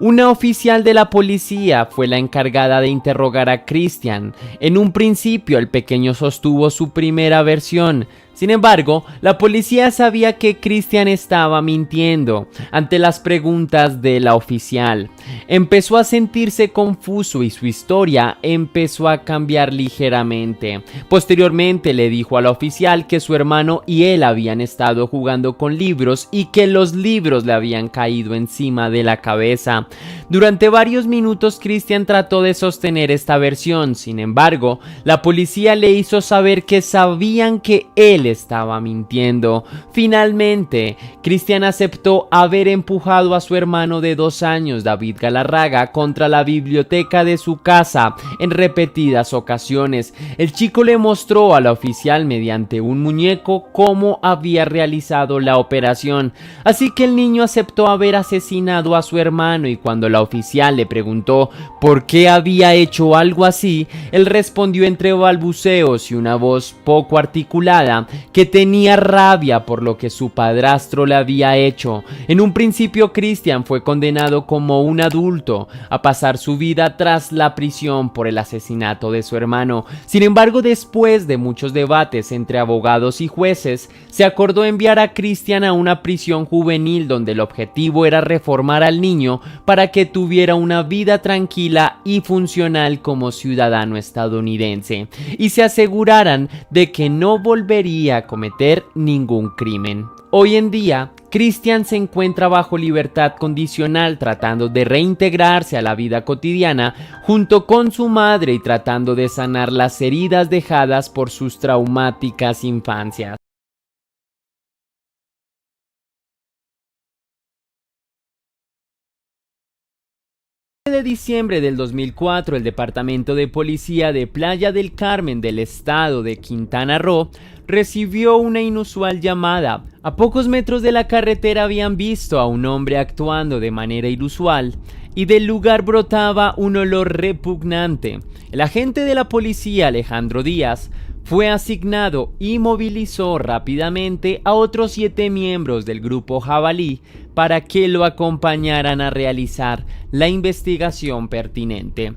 Una oficial de la policía fue la encargada de interrogar a Christian. En un principio, el pequeño sostuvo su primera versión. Sin embargo, la policía sabía que Christian estaba mintiendo ante las preguntas de la oficial. Empezó a sentirse confuso y su historia empezó a cambiar ligeramente. Posteriormente le dijo a la oficial que su hermano y él habían estado jugando con libros y que los libros le habían caído encima de la cabeza. Durante varios minutos Christian trató de sostener esta versión. Sin embargo, la policía le hizo saber que sabían que él estaba mintiendo. Finalmente, Christian aceptó haber empujado a su hermano de 2 años, David Galarraga, contra la biblioteca de su casa en repetidas ocasiones. El chico le mostró a la oficial mediante un muñeco cómo había realizado la operación, así que el niño aceptó haber asesinado a su hermano, y cuando la oficial le preguntó por qué había hecho algo así, él respondió entre balbuceos y una voz poco articulada que tenía rabia por lo que su padrastro le había hecho. En un principio, Christian fue condenado como un adulto a pasar su vida tras la prisión por el asesinato de su hermano. Sin embargo, después de muchos debates entre abogados y jueces, se acordó enviar a Christian a una prisión juvenil donde el objetivo era reformar al niño para que tuviera una vida tranquila y funcional como ciudadano estadounidense y se aseguraran de que no volvería a cometer ningún crimen. Hoy en día, Christian se encuentra bajo libertad condicional tratando de reintegrarse a la vida cotidiana junto con su madre y tratando de sanar las heridas dejadas por sus traumáticas infancias. De diciembre del 2004, el Departamento de Policía de Playa del Carmen del estado de Quintana Roo recibió una inusual llamada. A pocos metros de la carretera habían visto a un hombre actuando de manera inusual y del lugar brotaba un olor repugnante. El agente de la policía, Alejandro Díaz, fue asignado y movilizó rápidamente a otros 7 miembros del grupo Jabalí para que lo acompañaran a realizar la investigación pertinente.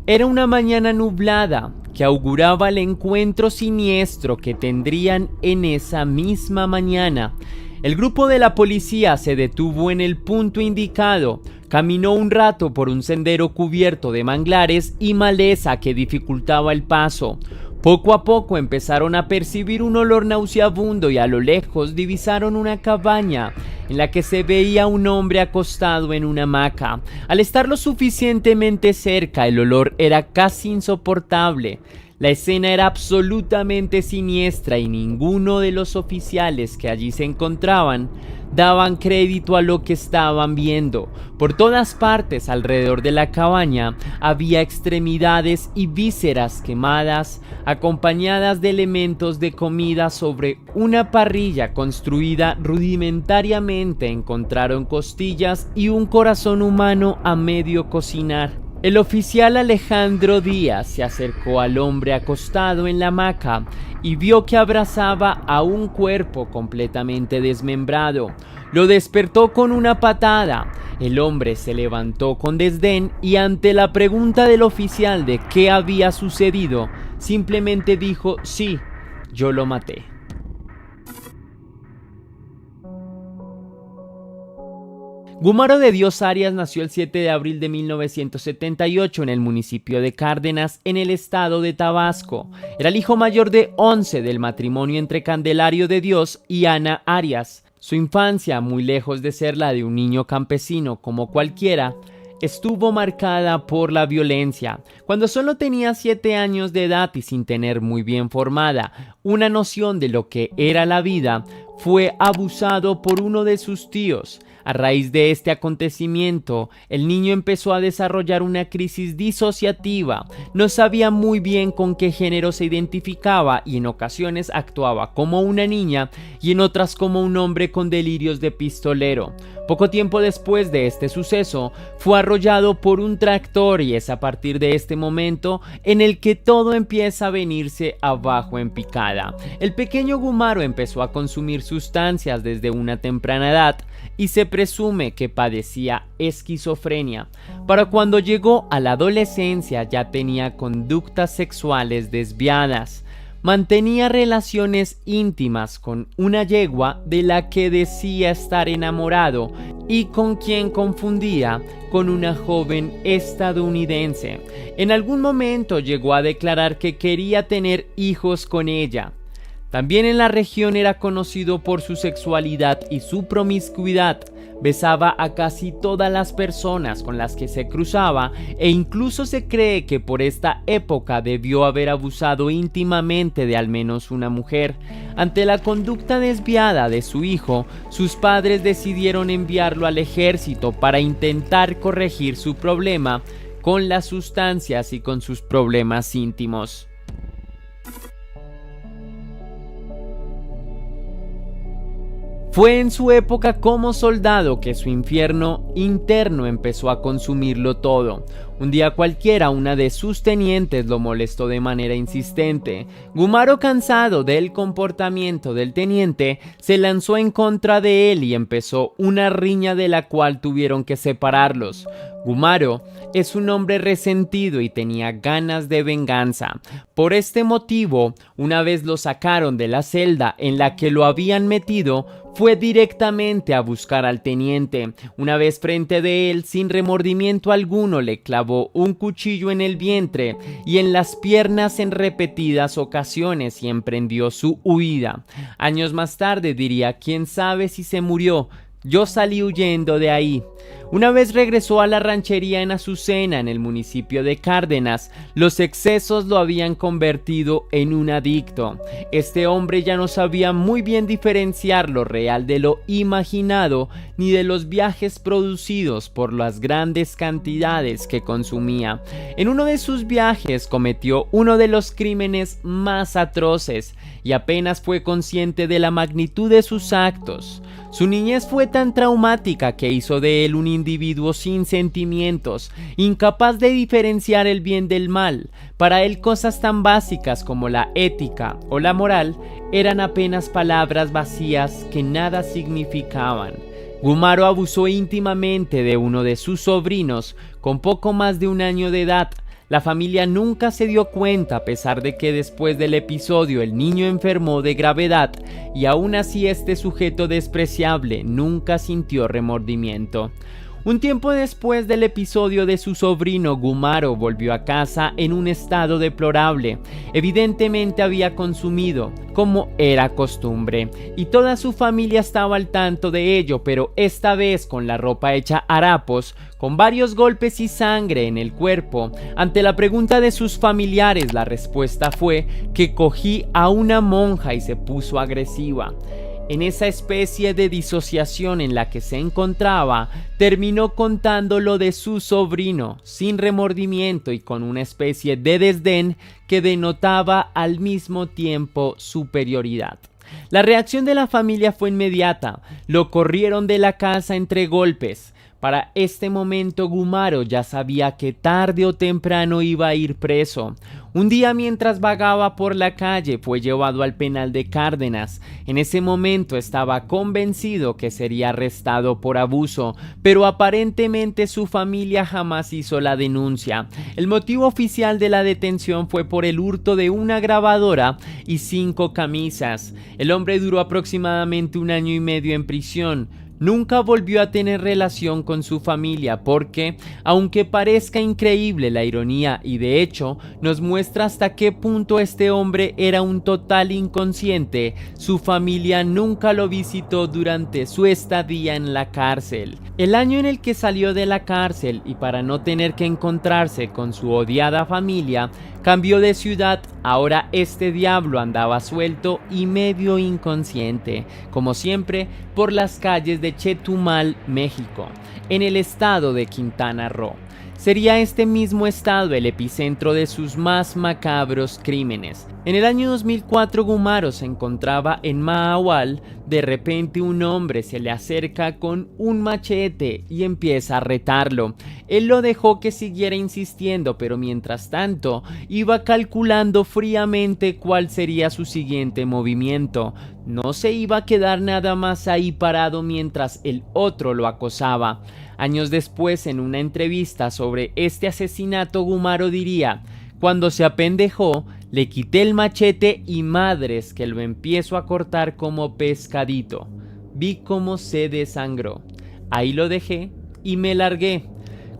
Era una mañana nublada que auguraba el encuentro siniestro que tendrían en esa misma mañana. El grupo de la policía se detuvo en el punto indicado, caminó un rato por un sendero cubierto de manglares y maleza que dificultaba el paso. Poco a poco empezaron a percibir un olor nauseabundo y a lo lejos divisaron una cabaña en la que se veía un hombre acostado en una hamaca. Al estar lo suficientemente cerca, el olor era casi insoportable. La escena era absolutamente siniestra y ninguno de los oficiales que allí se encontraban daban crédito a lo que estaban viendo. Por todas partes alrededor de la cabaña había extremidades y vísceras quemadas, acompañadas de elementos de comida. Sobre una parrilla construida rudimentariamente encontraron costillas y un corazón humano a medio cocinar. El oficial Alejandro Díaz se acercó al hombre acostado en la hamaca y vio que abrazaba a un cuerpo completamente desmembrado. Lo despertó con una patada. El hombre se levantó con desdén y ante la pregunta del oficial de qué había sucedido, simplemente dijo: sí, yo lo maté. Gumaro de Dios Arias nació el 7 de abril de 1978 en el municipio de Cárdenas, en el estado de Tabasco. Era el hijo mayor de 11 del matrimonio entre Candelario de Dios y Ana Arias. Su infancia, muy lejos de ser la de un niño campesino como cualquiera, estuvo marcada por la violencia. Cuando solo tenía 7 años de edad y sin tener muy bien formada una noción de lo que era la vida, fue abusado por uno de sus tíos. A raíz de este acontecimiento, el niño empezó a desarrollar una crisis disociativa. No sabía muy bien con qué género se identificaba y en ocasiones actuaba como una niña y en otras como un hombre con delirios de pistolero. Poco tiempo después de este suceso, fue arrollado por un tractor y es a partir de este momento en el que todo empieza a venirse abajo en picada. El pequeño Gumaro empezó a consumir sustancias desde una temprana edad y se presume que padecía esquizofrenia. Para cuando llegó a la adolescencia ya tenía conductas sexuales desviadas. Mantenía relaciones íntimas con una yegua de la que decía estar enamorado y con quien confundía con una joven estadounidense. En algún momento llegó a declarar que quería tener hijos con ella. También en la región era conocido por su sexualidad y su promiscuidad. Besaba a casi todas las personas con las que se cruzaba e incluso se cree que por esta época debió haber abusado íntimamente de al menos una mujer. Ante la conducta desviada de su hijo, sus padres decidieron enviarlo al ejército para intentar corregir su problema con las sustancias y con sus problemas íntimos. Fue en su época como soldado que su infierno interno empezó a consumirlo todo. Un día cualquiera, una de sus tenientes lo molestó de manera insistente. Gumaro, cansado del comportamiento del teniente, se lanzó en contra de él y empezó una riña de la cual tuvieron que separarlos. Gumaro es un hombre resentido y tenía ganas de venganza. Por este motivo, una vez lo sacaron de la celda en la que lo habían metido, fue directamente a buscar al teniente. Una vez frente de él, sin remordimiento alguno, le clavó un cuchillo en el vientre y en las piernas en repetidas ocasiones y emprendió su huida. Años más tarde diría: quién sabe si se murió, yo salí huyendo de ahí. Una vez regresó a la ranchería en Azucena, en el municipio de Cárdenas, los excesos lo habían convertido en un adicto. Este hombre ya no sabía muy bien diferenciar lo real de lo imaginado, ni de los viajes producidos por las grandes cantidades que consumía. En uno de sus viajes cometió uno de los crímenes más atroces y apenas fue consciente de la magnitud de sus actos. Su niñez fue tan traumática que hizo de él un individuo sin sentimientos, incapaz de diferenciar el bien del mal. Para él, cosas tan básicas como la ética o la moral eran apenas palabras vacías que nada significaban. Gumaro abusó íntimamente de uno de sus sobrinos con poco más de un año de edad. La familia nunca se dio cuenta, a pesar de que después del episodio el niño enfermó de gravedad y aún así este sujeto despreciable nunca sintió remordimiento. Un tiempo después del episodio de su sobrino, Gumaro volvió a casa en un estado deplorable. Evidentemente había consumido, como era costumbre, y toda su familia estaba al tanto de ello, pero esta vez con la ropa hecha harapos, con varios golpes y sangre en el cuerpo. Ante la pregunta de sus familiares, la respuesta fue que cogí a una monja y se puso agresiva. En esa especie de disociación en la que se encontraba, terminó contando lo de su sobrino, sin remordimiento y con una especie de desdén que denotaba al mismo tiempo superioridad. La reacción de la familia fue inmediata. Lo corrieron de la casa entre golpes. Para este momento Gumaro ya sabía que tarde o temprano iba a ir preso. Un día, mientras vagaba por la calle, fue llevado al penal de Cárdenas. En ese momento estaba convencido que sería arrestado por abuso, pero aparentemente su familia jamás hizo la denuncia. El motivo oficial de la detención fue por el hurto de una grabadora y 5 camisas. El hombre duró aproximadamente 1 año y medio en prisión. Nunca volvió a tener relación con su familia porque, aunque parezca increíble la ironía y de hecho nos muestra hasta qué punto este hombre era un total inconsciente, su familia nunca lo visitó durante su estadía en la cárcel. El año en el que salió de la cárcel y para no tener que encontrarse con su odiada familia, cambió de ciudad. Ahora este diablo andaba suelto y medio inconsciente, como siempre, por las calles de Chetumal, México, en el estado de Quintana Roo. Sería este mismo estado el epicentro de sus más macabros crímenes. En el año 2004 Gumaro se encontraba en Mahahual. De repente un hombre se le acerca con un machete y empieza a retarlo. Él lo dejó que siguiera insistiendo, pero mientras tanto iba calculando fríamente cuál sería su siguiente movimiento. No se iba a quedar nada más ahí parado mientras el otro lo acosaba. Años después, en una entrevista sobre este asesinato, Gumaro diría: cuando se apendejó, le quité el machete y madres que lo empiezo a cortar como pescadito. Vi cómo se desangró. Ahí lo dejé y me largué.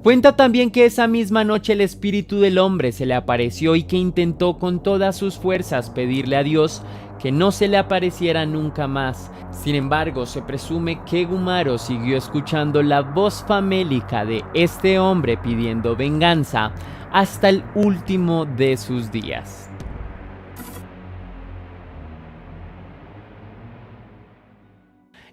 Cuenta también que esa misma noche el espíritu del hombre se le apareció y que intentó con todas sus fuerzas pedirle a Dios que no se le apareciera nunca más. Sin embargo, se presume que Gumaro siguió escuchando la voz famélica de este hombre pidiendo venganza hasta el último de sus días.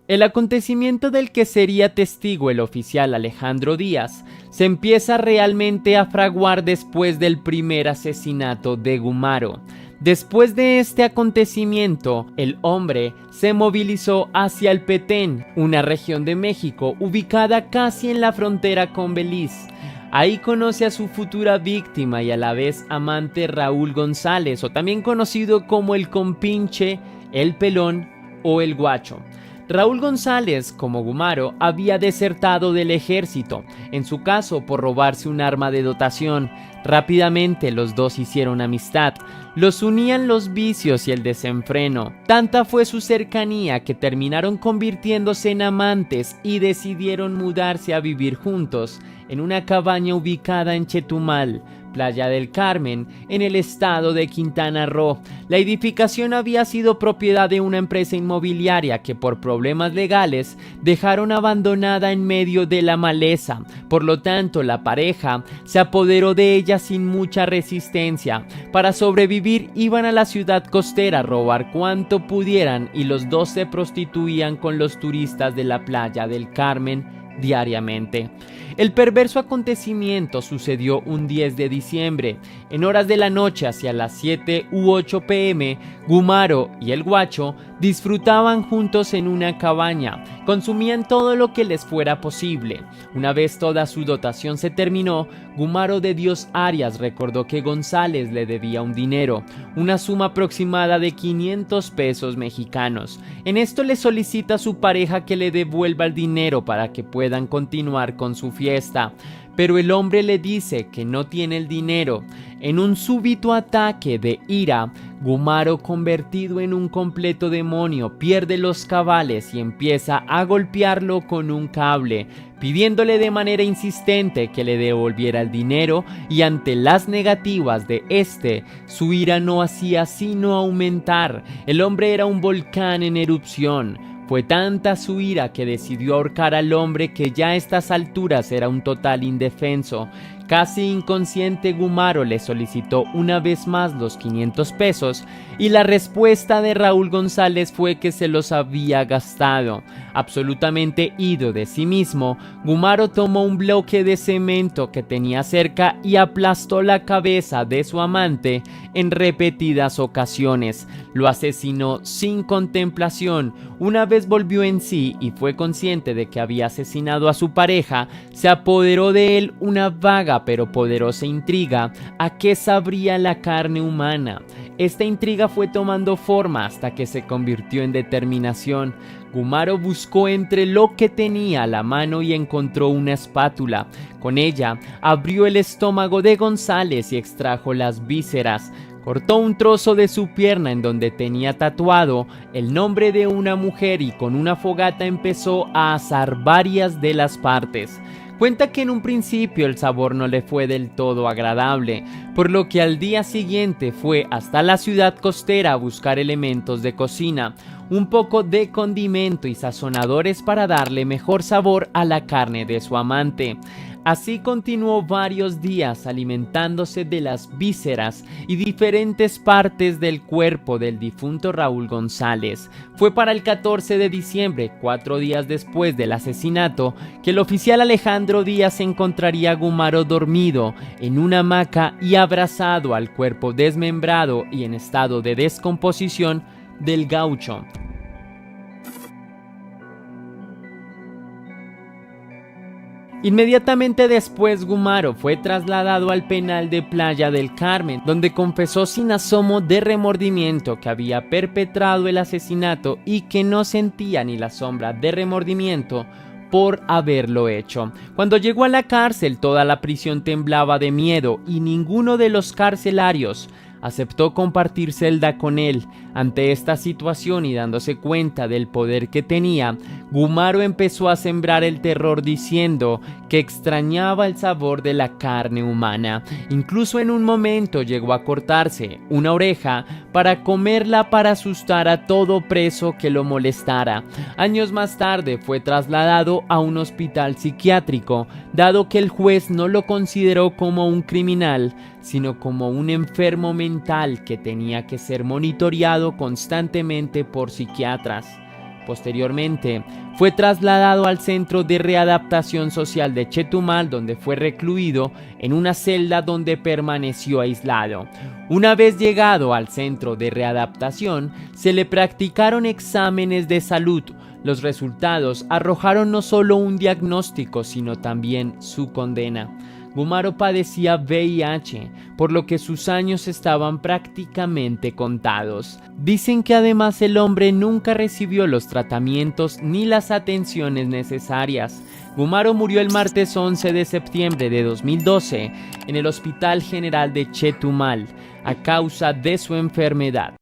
El acontecimiento del que sería testigo el oficial Alejandro Díaz se empieza realmente a fraguar después del primer asesinato de Gumaro. Después de este acontecimiento, el hombre se movilizó hacia el Petén, una región de México ubicada casi en la frontera con Belice. Ahí conoce a su futura víctima y a la vez amante Raúl González, o también conocido como el Compinche, el Pelón o el Guacho. Raúl González, como Gumaro, había desertado del ejército, en su caso por robarse un arma de dotación. Rápidamente los dos hicieron amistad. Los unían los vicios y el desenfreno. Tanta fue su cercanía que terminaron convirtiéndose en amantes y decidieron mudarse a vivir juntos en una cabaña ubicada en Chetumal, Playa del Carmen, en el estado de Quintana Roo. La edificación había sido propiedad de una empresa inmobiliaria que por problemas legales dejaron abandonada en medio de la maleza. Por lo tanto, la pareja se apoderó de ella sin mucha resistencia. Para sobrevivir iban a la ciudad costera a robar cuanto pudieran y los dos se prostituían con los turistas de la Playa del Carmen diariamente. El perverso acontecimiento sucedió un 10 de diciembre. En horas de la noche, hacia las 7 u 8 p.m., Gumaro y el Guacho disfrutaban juntos en una cabaña. Consumían todo lo que les fuera posible. Una vez toda su dotación se terminó, Gumaro de Dios Arias recordó que González le debía un dinero, una suma aproximada de 500 pesos mexicanos. En esto le solicita a su pareja que le devuelva el dinero para que puedan continuar con su fiesta, pero el hombre le dice que no tiene el dinero. En un súbito ataque de ira, Gumaro, convertido en un completo demonio, pierde los cabales y empieza a golpearlo con un cable, pidiéndole de manera insistente que le devolviera el dinero, y ante las negativas de este, su ira no hacía sino aumentar. El hombre era un volcán en erupción. Fue tanta su ira que decidió ahorcar al hombre, que ya a estas alturas era un total indefenso. casi inconsciente Gumaro le solicitó una vez más los 500 pesos y la respuesta de Raúl González fue que se los había gastado. Absolutamente ido de sí mismo, Gumaro tomó un bloque de cemento que tenía cerca y aplastó la cabeza de su amante en repetidas ocasiones. Lo asesinó sin contemplación. Una vez volvió en sí y fue consciente de que había asesinado a su pareja, se apoderó de él una vaga pero poderosa intriga a qué sabría la carne humana. Esta intriga fue tomando forma hasta que se convirtió en determinación. Gumaro buscó entre lo que tenía a la mano y encontró una espátula. Con ella abrió el estómago de González y extrajo las vísceras. Cortó un trozo de su pierna en donde tenía tatuado el nombre de una mujer y con una fogata empezó a asar varias de las partes. Cuenta que en un principio el sabor no le fue del todo agradable, por lo que al día siguiente fue hasta la ciudad costera a buscar elementos de cocina, un poco de condimento y sazonadores para darle mejor sabor a la carne de su amante. Así continuó varios días alimentándose de las vísceras y diferentes partes del cuerpo del difunto Raúl González. Fue para el 14 de diciembre, 4 días después del asesinato, que el oficial Alejandro Díaz encontraría a Gumaro dormido en una hamaca y abrazado al cuerpo desmembrado y en estado de descomposición del gaucho. Inmediatamente después, Gumaro fue trasladado al penal de Playa del Carmen, donde confesó sin asomo de remordimiento que había perpetrado el asesinato y que no sentía ni la sombra de remordimiento por haberlo hecho. Cuando llegó a la cárcel, toda la prisión temblaba de miedo y ninguno de los carcelarios aceptó compartir celda con él. Ante esta situación y dándose cuenta del poder que tenía, Gumaro empezó a sembrar el terror diciendo que extrañaba el sabor de la carne humana. Incluso en un momento llegó a cortarse una oreja para comerla para asustar a todo preso que lo molestara. Años más tarde fue trasladado a un hospital psiquiátrico, dado que el juez no lo consideró como un criminal, sino como un enfermo mental que tenía que ser monitoreado constantemente por psiquiatras. Posteriormente, fue trasladado al Centro de Readaptación Social de Chetumal, donde fue recluido en una celda donde permaneció aislado. Una vez llegado al Centro de Readaptación, se le practicaron exámenes de salud. Los resultados arrojaron no solo un diagnóstico, sino también su condena. Gumaro padecía VIH, por lo que sus años estaban prácticamente contados. Dicen que además el hombre nunca recibió los tratamientos ni las atenciones necesarias. Gumaro murió el martes 11 de septiembre de 2012 en el Hospital General de Chetumal a causa de su enfermedad.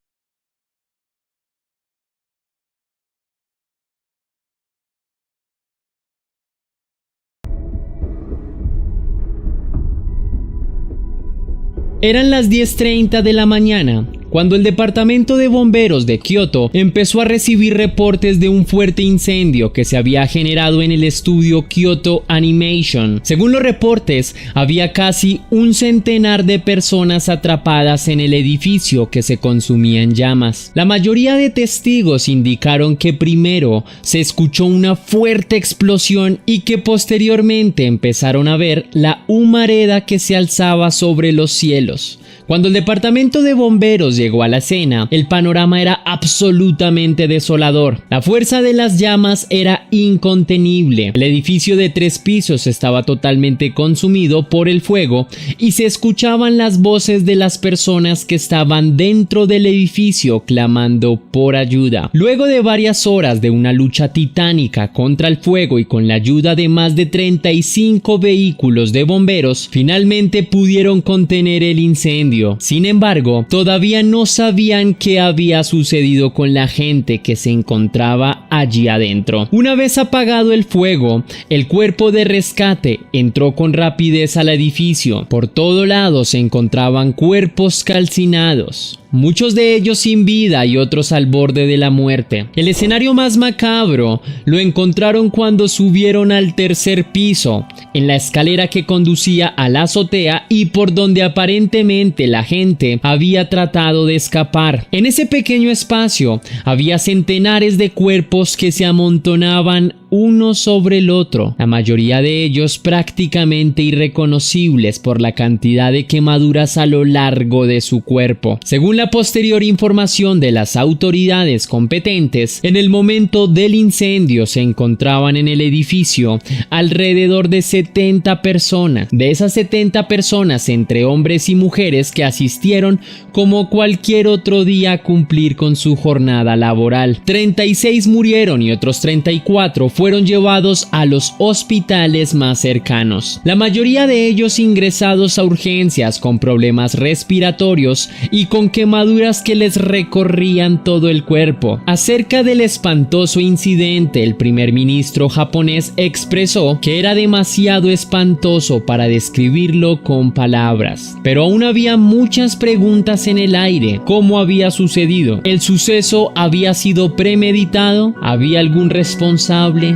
Eran las 10:30 de la mañana, cuando el departamento de bomberos de Kioto empezó a recibir reportes de un fuerte incendio que se había generado en el estudio Kyoto Animation. Según los reportes, había casi un centenar de personas atrapadas en el edificio que se consumía en llamas. La mayoría de testigos indicaron que primero se escuchó una fuerte explosión y que posteriormente empezaron a ver la humareda que se alzaba sobre los cielos. Cuando el departamento de bomberos llegó a la escena, el panorama era absolutamente desolador. La fuerza de las llamas era incontenible. El edificio de 3 pisos estaba totalmente consumido por el fuego y se escuchaban las voces de las personas que estaban dentro del edificio clamando por ayuda. Luego de varias horas de una lucha titánica contra el fuego y con la ayuda de más de 35 vehículos de bomberos, finalmente pudieron contener el incendio. Sin embargo, todavía no sabían qué había sucedido con la gente que se encontraba allí adentro. Una vez apagado el fuego, el cuerpo de rescate entró con rapidez al edificio. Por todo lado se encontraban cuerpos calcinados. muchos de ellos sin vida y otros al borde de la muerte. El escenario más macabro lo encontraron cuando subieron al tercer piso, en la escalera que conducía a la azotea y por donde aparentemente la gente había tratado de escapar. En ese pequeño espacio había centenares de cuerpos que se amontonaban uno sobre el otro, la mayoría de ellos prácticamente irreconocibles por la cantidad de quemaduras a lo largo de su cuerpo. Según la posterior información de las autoridades competentes, en el momento del incendio se encontraban en el edificio alrededor de 70 personas. De esas 70 personas, entre hombres y mujeres que asistieron como cualquier otro día a cumplir con su jornada laboral. 36 murieron y otros 34 fueron llevados a los hospitales más cercanos. La mayoría de ellos ingresados a urgencias con problemas respiratorios y con quemaduras que les recorrían todo el cuerpo. Acerca del espantoso incidente, el primer ministro japonés expresó que era demasiado espantoso para describirlo con palabras. Pero aún había muchas preguntas en el aire. ¿Cómo había sucedido? ¿El suceso había sido premeditado? ¿Había algún responsable?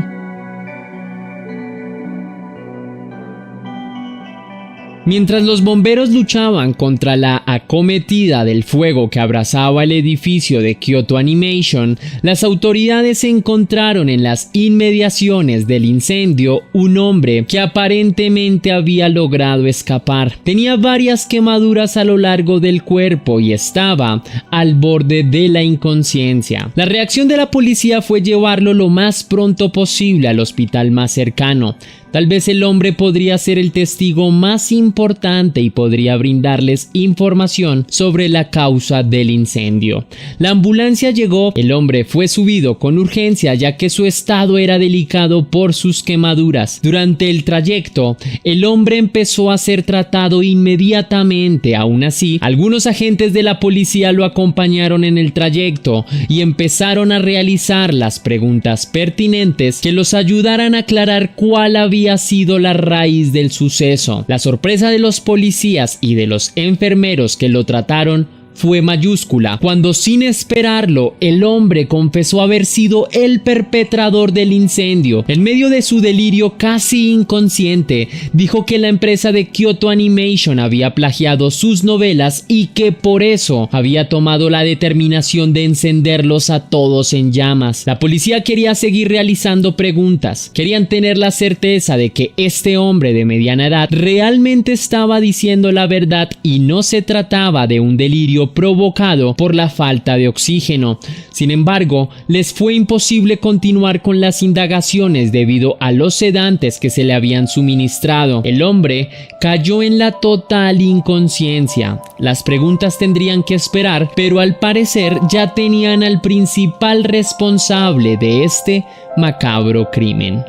Mientras los bomberos luchaban contra la acometida del fuego que abrazaba el edificio de Kyoto Animation, las autoridades encontraron en las inmediaciones del incendio un hombre que aparentemente había logrado escapar. Tenía varias quemaduras a lo largo del cuerpo y estaba al borde de la inconsciencia. La reacción de la policía fue llevarlo lo más pronto posible al hospital más cercano. Tal vez el hombre podría ser el testigo más importante y podría brindarles información sobre la causa del incendio. La ambulancia llegó, el hombre fue subido con urgencia ya que su estado era delicado por sus quemaduras. Durante el trayecto, el hombre empezó a ser tratado inmediatamente. Aún así, algunos agentes de la policía lo acompañaron en el trayecto y empezaron a realizar las preguntas pertinentes que los ayudaran a aclarar cuál había sido la raíz del suceso. La sorpresa de los policías y de los enfermeros que lo trataron fue mayúscula cuando, sin esperarlo, el hombre confesó haber sido el perpetrador del incendio. En medio de su delirio casi inconsciente, dijo que la empresa de Kyoto Animation había plagiado sus novelas y que por eso había tomado la determinación de encenderlos a todos en llamas. La policía quería seguir realizando preguntas. Querían tener la certeza de que este hombre de mediana edad realmente estaba diciendo la verdad y no se trataba de un delirio provocado por la falta de oxígeno. Sin embargo, les fue imposible continuar con las indagaciones debido a los sedantes que se le habían suministrado. El hombre cayó en la total inconsciencia. Las preguntas tendrían que esperar, pero al parecer ya tenían al principal responsable de este macabro crimen.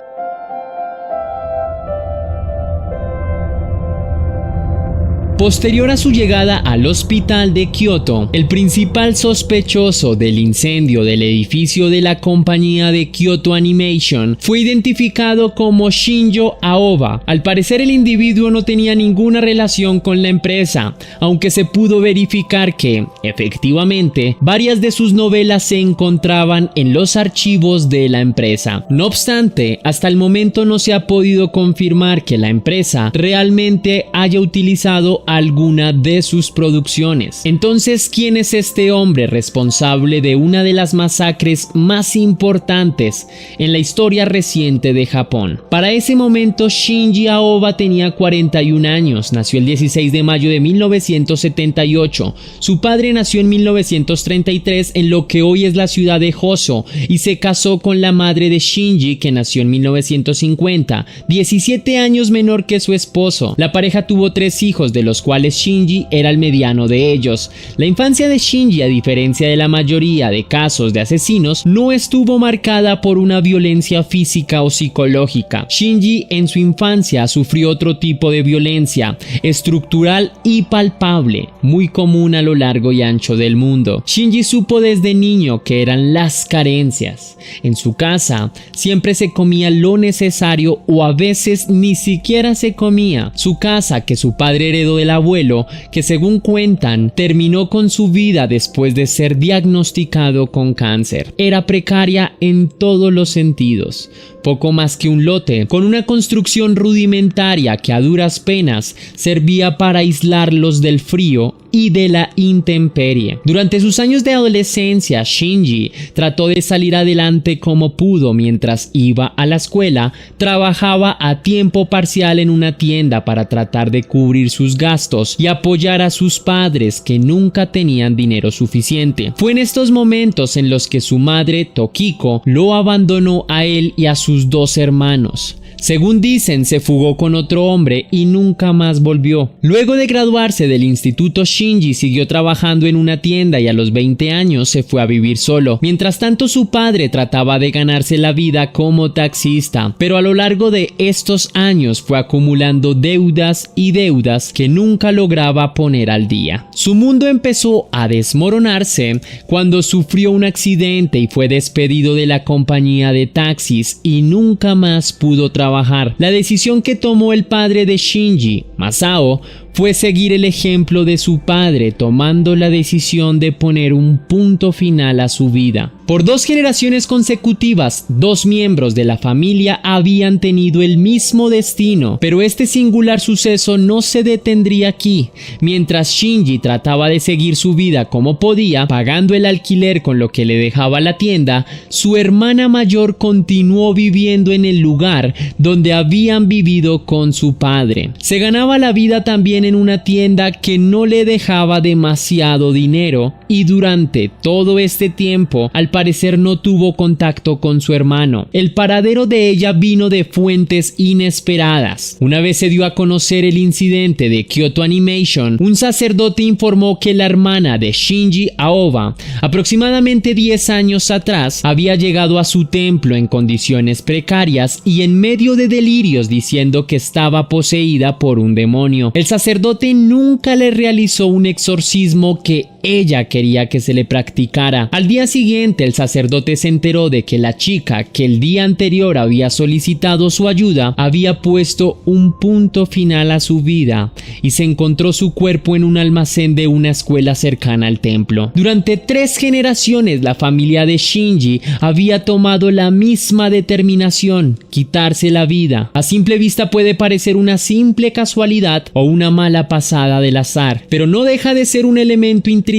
Posterior a su llegada al hospital de Kyoto, el principal sospechoso del incendio del edificio de la compañía de Kyoto Animation fue identificado como Shinjo Aoba. Al parecer, el individuo no tenía ninguna relación con la empresa, aunque se pudo verificar que, efectivamente, varias de sus novelas se encontraban en los archivos de la empresa. No obstante, hasta el momento no se ha podido confirmar que la empresa realmente haya utilizado alguna de sus producciones. Entonces, ¿quién es este hombre responsable de una de las masacres más importantes en la historia reciente de Japón? Para ese momento, Shinji Aoba tenía 41 años, nació el 16 de mayo de 1978. Su padre nació en 1933 en lo que hoy es la ciudad de Hoso y se casó con la madre de Shinji, que nació en 1950, 17 años menor que su esposo. La pareja tuvo 3 hijos, de los cuales Shinji era el mediano de ellos. La infancia de Shinji, a diferencia de la mayoría de casos de asesinos, no estuvo marcada por una violencia física o psicológica. Shinji en su infancia sufrió otro tipo de violencia, estructural y palpable, muy común a lo largo y ancho del mundo. Shinji supo desde niño que eran las carencias. En su casa siempre se comía lo necesario o a veces ni siquiera se comía. Su casa, que su padre heredó de la abuelo, que según cuentan, terminó con su vida después de ser diagnosticado con cáncer. Era precaria en todos los sentidos. Poco más que un lote, con una construcción rudimentaria que a duras penas servía para aislarlos del frío y de la intemperie. Durante sus años de adolescencia, Shinji trató de salir adelante como pudo. Mientras iba a la escuela, trabajaba a tiempo parcial en una tienda para tratar de cubrir sus gastos y apoyar a sus padres, que nunca tenían dinero suficiente. Fue en estos momentos en los que su madre, Tokiko, lo abandonó a él y a sus dos hermanos. Según dicen, se fugó con otro hombre y nunca más volvió. Luego de graduarse del instituto, Shinji siguió trabajando en una tienda y a los 20 años se fue a vivir solo. Mientras tanto, su padre trataba de ganarse la vida como taxista, pero a lo largo de estos años fue acumulando deudas y deudas que nunca lograba poner al día. Su mundo empezó a desmoronarse cuando sufrió un accidente y fue despedido de la compañía de taxis y nunca más pudo trabajar. La decisión que tomó el padre de Shinji, Masao, fue seguir el ejemplo de su padre, tomando la decisión de poner un punto final a su vida. Por 2 generaciones consecutivas, 2 miembros de la familia habían tenido el mismo destino, pero este singular suceso no se detendría aquí. Mientras Shinji trataba de seguir su vida como podía, pagando el alquiler con lo que le dejaba la tienda, su hermana mayor continuó viviendo en el lugar donde habían vivido con su padre. Se ganaba la vida también en una tienda que no le dejaba demasiado dinero, y durante todo este tiempo al parecer no tuvo contacto con su hermano. El paradero de ella vino de fuentes inesperadas. Una vez se dio a conocer el incidente de Kyoto Animation, un sacerdote informó que la hermana de Shinji Aoba, aproximadamente 10 años atrás, había llegado a su templo en condiciones precarias y en medio de delirios, diciendo que estaba poseída por un demonio. El sacerdote nunca le realizó un exorcismo que ella quería que se le practicara. Al día siguiente, el sacerdote se enteró de que la chica que el día anterior había solicitado su ayuda había puesto un punto final a su vida y se encontró su cuerpo en un almacén de una escuela cercana al templo. Durante 3 generaciones, la familia de Shinji había tomado la misma determinación: quitarse la vida. A simple vista puede parecer una simple casualidad o una mala pasada del azar, pero no deja de ser un elemento intrigante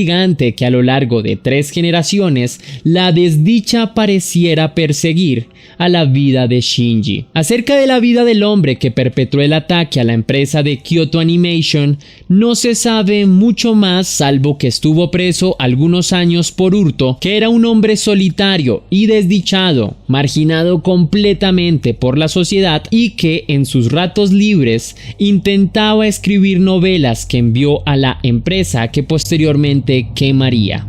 que a lo largo de 3 generaciones la desdicha pareciera perseguir a la vida de Shinji. Acerca de la vida del hombre que perpetró el ataque a la empresa de Kyoto Animation, no se sabe mucho más, salvo que estuvo preso algunos años por hurto, que era un hombre solitario y desdichado, marginado completamente por la sociedad y que en sus ratos libres intentaba escribir novelas que envió a la empresa, que posteriormente quemaría.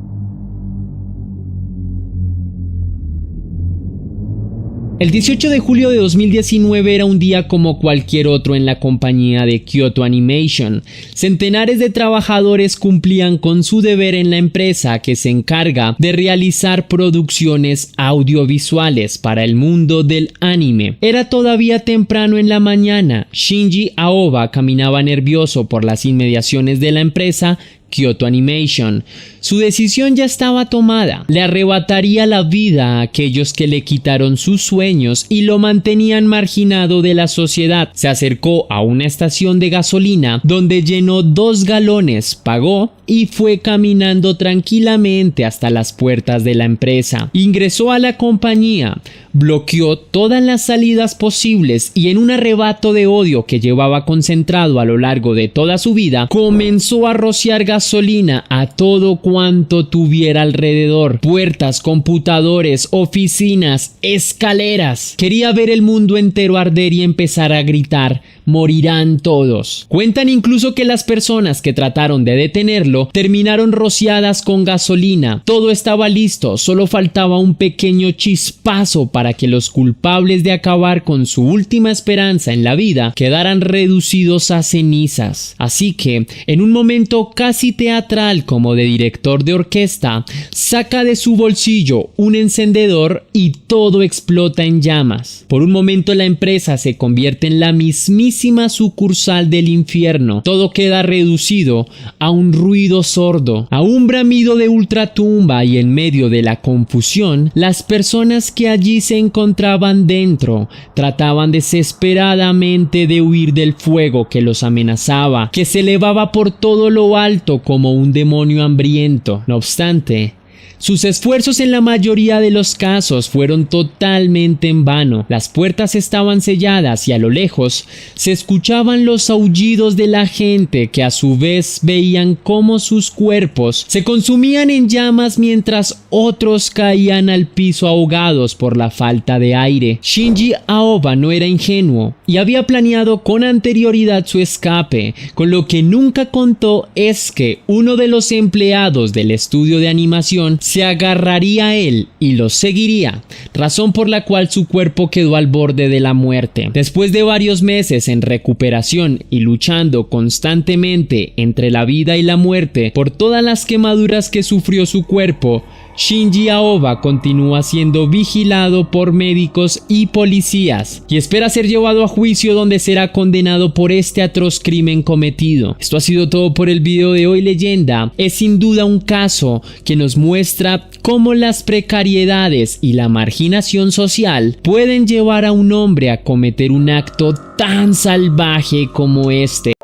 El 18 de julio de 2019 era un día como cualquier otro en la compañía de Kyoto Animation. Centenares de trabajadores cumplían con su deber en la empresa, que se encarga de realizar producciones audiovisuales para el mundo del anime. Era todavía temprano en la mañana. Shinji Aoba caminaba nervioso por las inmediaciones de la empresa Kyoto Animation. Su decisión ya estaba tomada. Le arrebataría la vida a aquellos que le quitaron sus sueños y lo mantenían marginado de la sociedad. Se acercó a una estación de gasolina donde llenó 2 galones, pagó y fue caminando tranquilamente hasta las puertas de la empresa. Ingresó a la compañía, bloqueó todas las salidas posibles y en un arrebato de odio que llevaba concentrado a lo largo de toda su vida, comenzó a rociar gasolina a todo cuanto tuviera alrededor: puertas, computadores, oficinas, escaleras. Quería ver el mundo entero arder y empezar a gritar: morirán todos. Cuentan incluso que las personas que trataron de detenerlo terminaron rociadas con gasolina. Todo estaba listo, solo faltaba un pequeño chispazo para que los culpables de acabar con su última esperanza en la vida quedaran reducidos a cenizas. Así que, en un momento casi teatral como de director de orquesta, saca de su bolsillo un encendedor y todo explota en llamas. Por un momento la empresa se convierte en la mismísima mismísima sucursal del infierno. Todo queda reducido a un ruido sordo, a un bramido de ultratumba, y en medio de la confusión, las personas que allí se encontraban dentro trataban desesperadamente de huir del fuego que los amenazaba, que se elevaba por todo lo alto como un demonio hambriento. No obstante, sus esfuerzos en la mayoría de los casos fueron totalmente en vano. Las puertas estaban selladas y a lo lejos se escuchaban los aullidos de la gente, que a su vez veían cómo sus cuerpos se consumían en llamas mientras otros caían al piso ahogados por la falta de aire. Shinji Aoba no era ingenuo y había planeado con anterioridad su escape. Con lo que nunca contó es que uno de los empleados del estudio de animación se agarraría a él y lo seguiría, razón por la cual su cuerpo quedó al borde de la muerte. Después de varios meses en recuperación y luchando constantemente entre la vida y la muerte por todas las quemaduras que sufrió su cuerpo, Shinji Aoba continúa siendo vigilado por médicos y policías y espera ser llevado a juicio, donde será condenado por este atroz crimen cometido. Esto ha sido todo por el video de hoy, leyenda. Es sin duda un caso que nos muestra cómo las precariedades y la marginación social pueden llevar a un hombre a cometer un acto tan salvaje como este.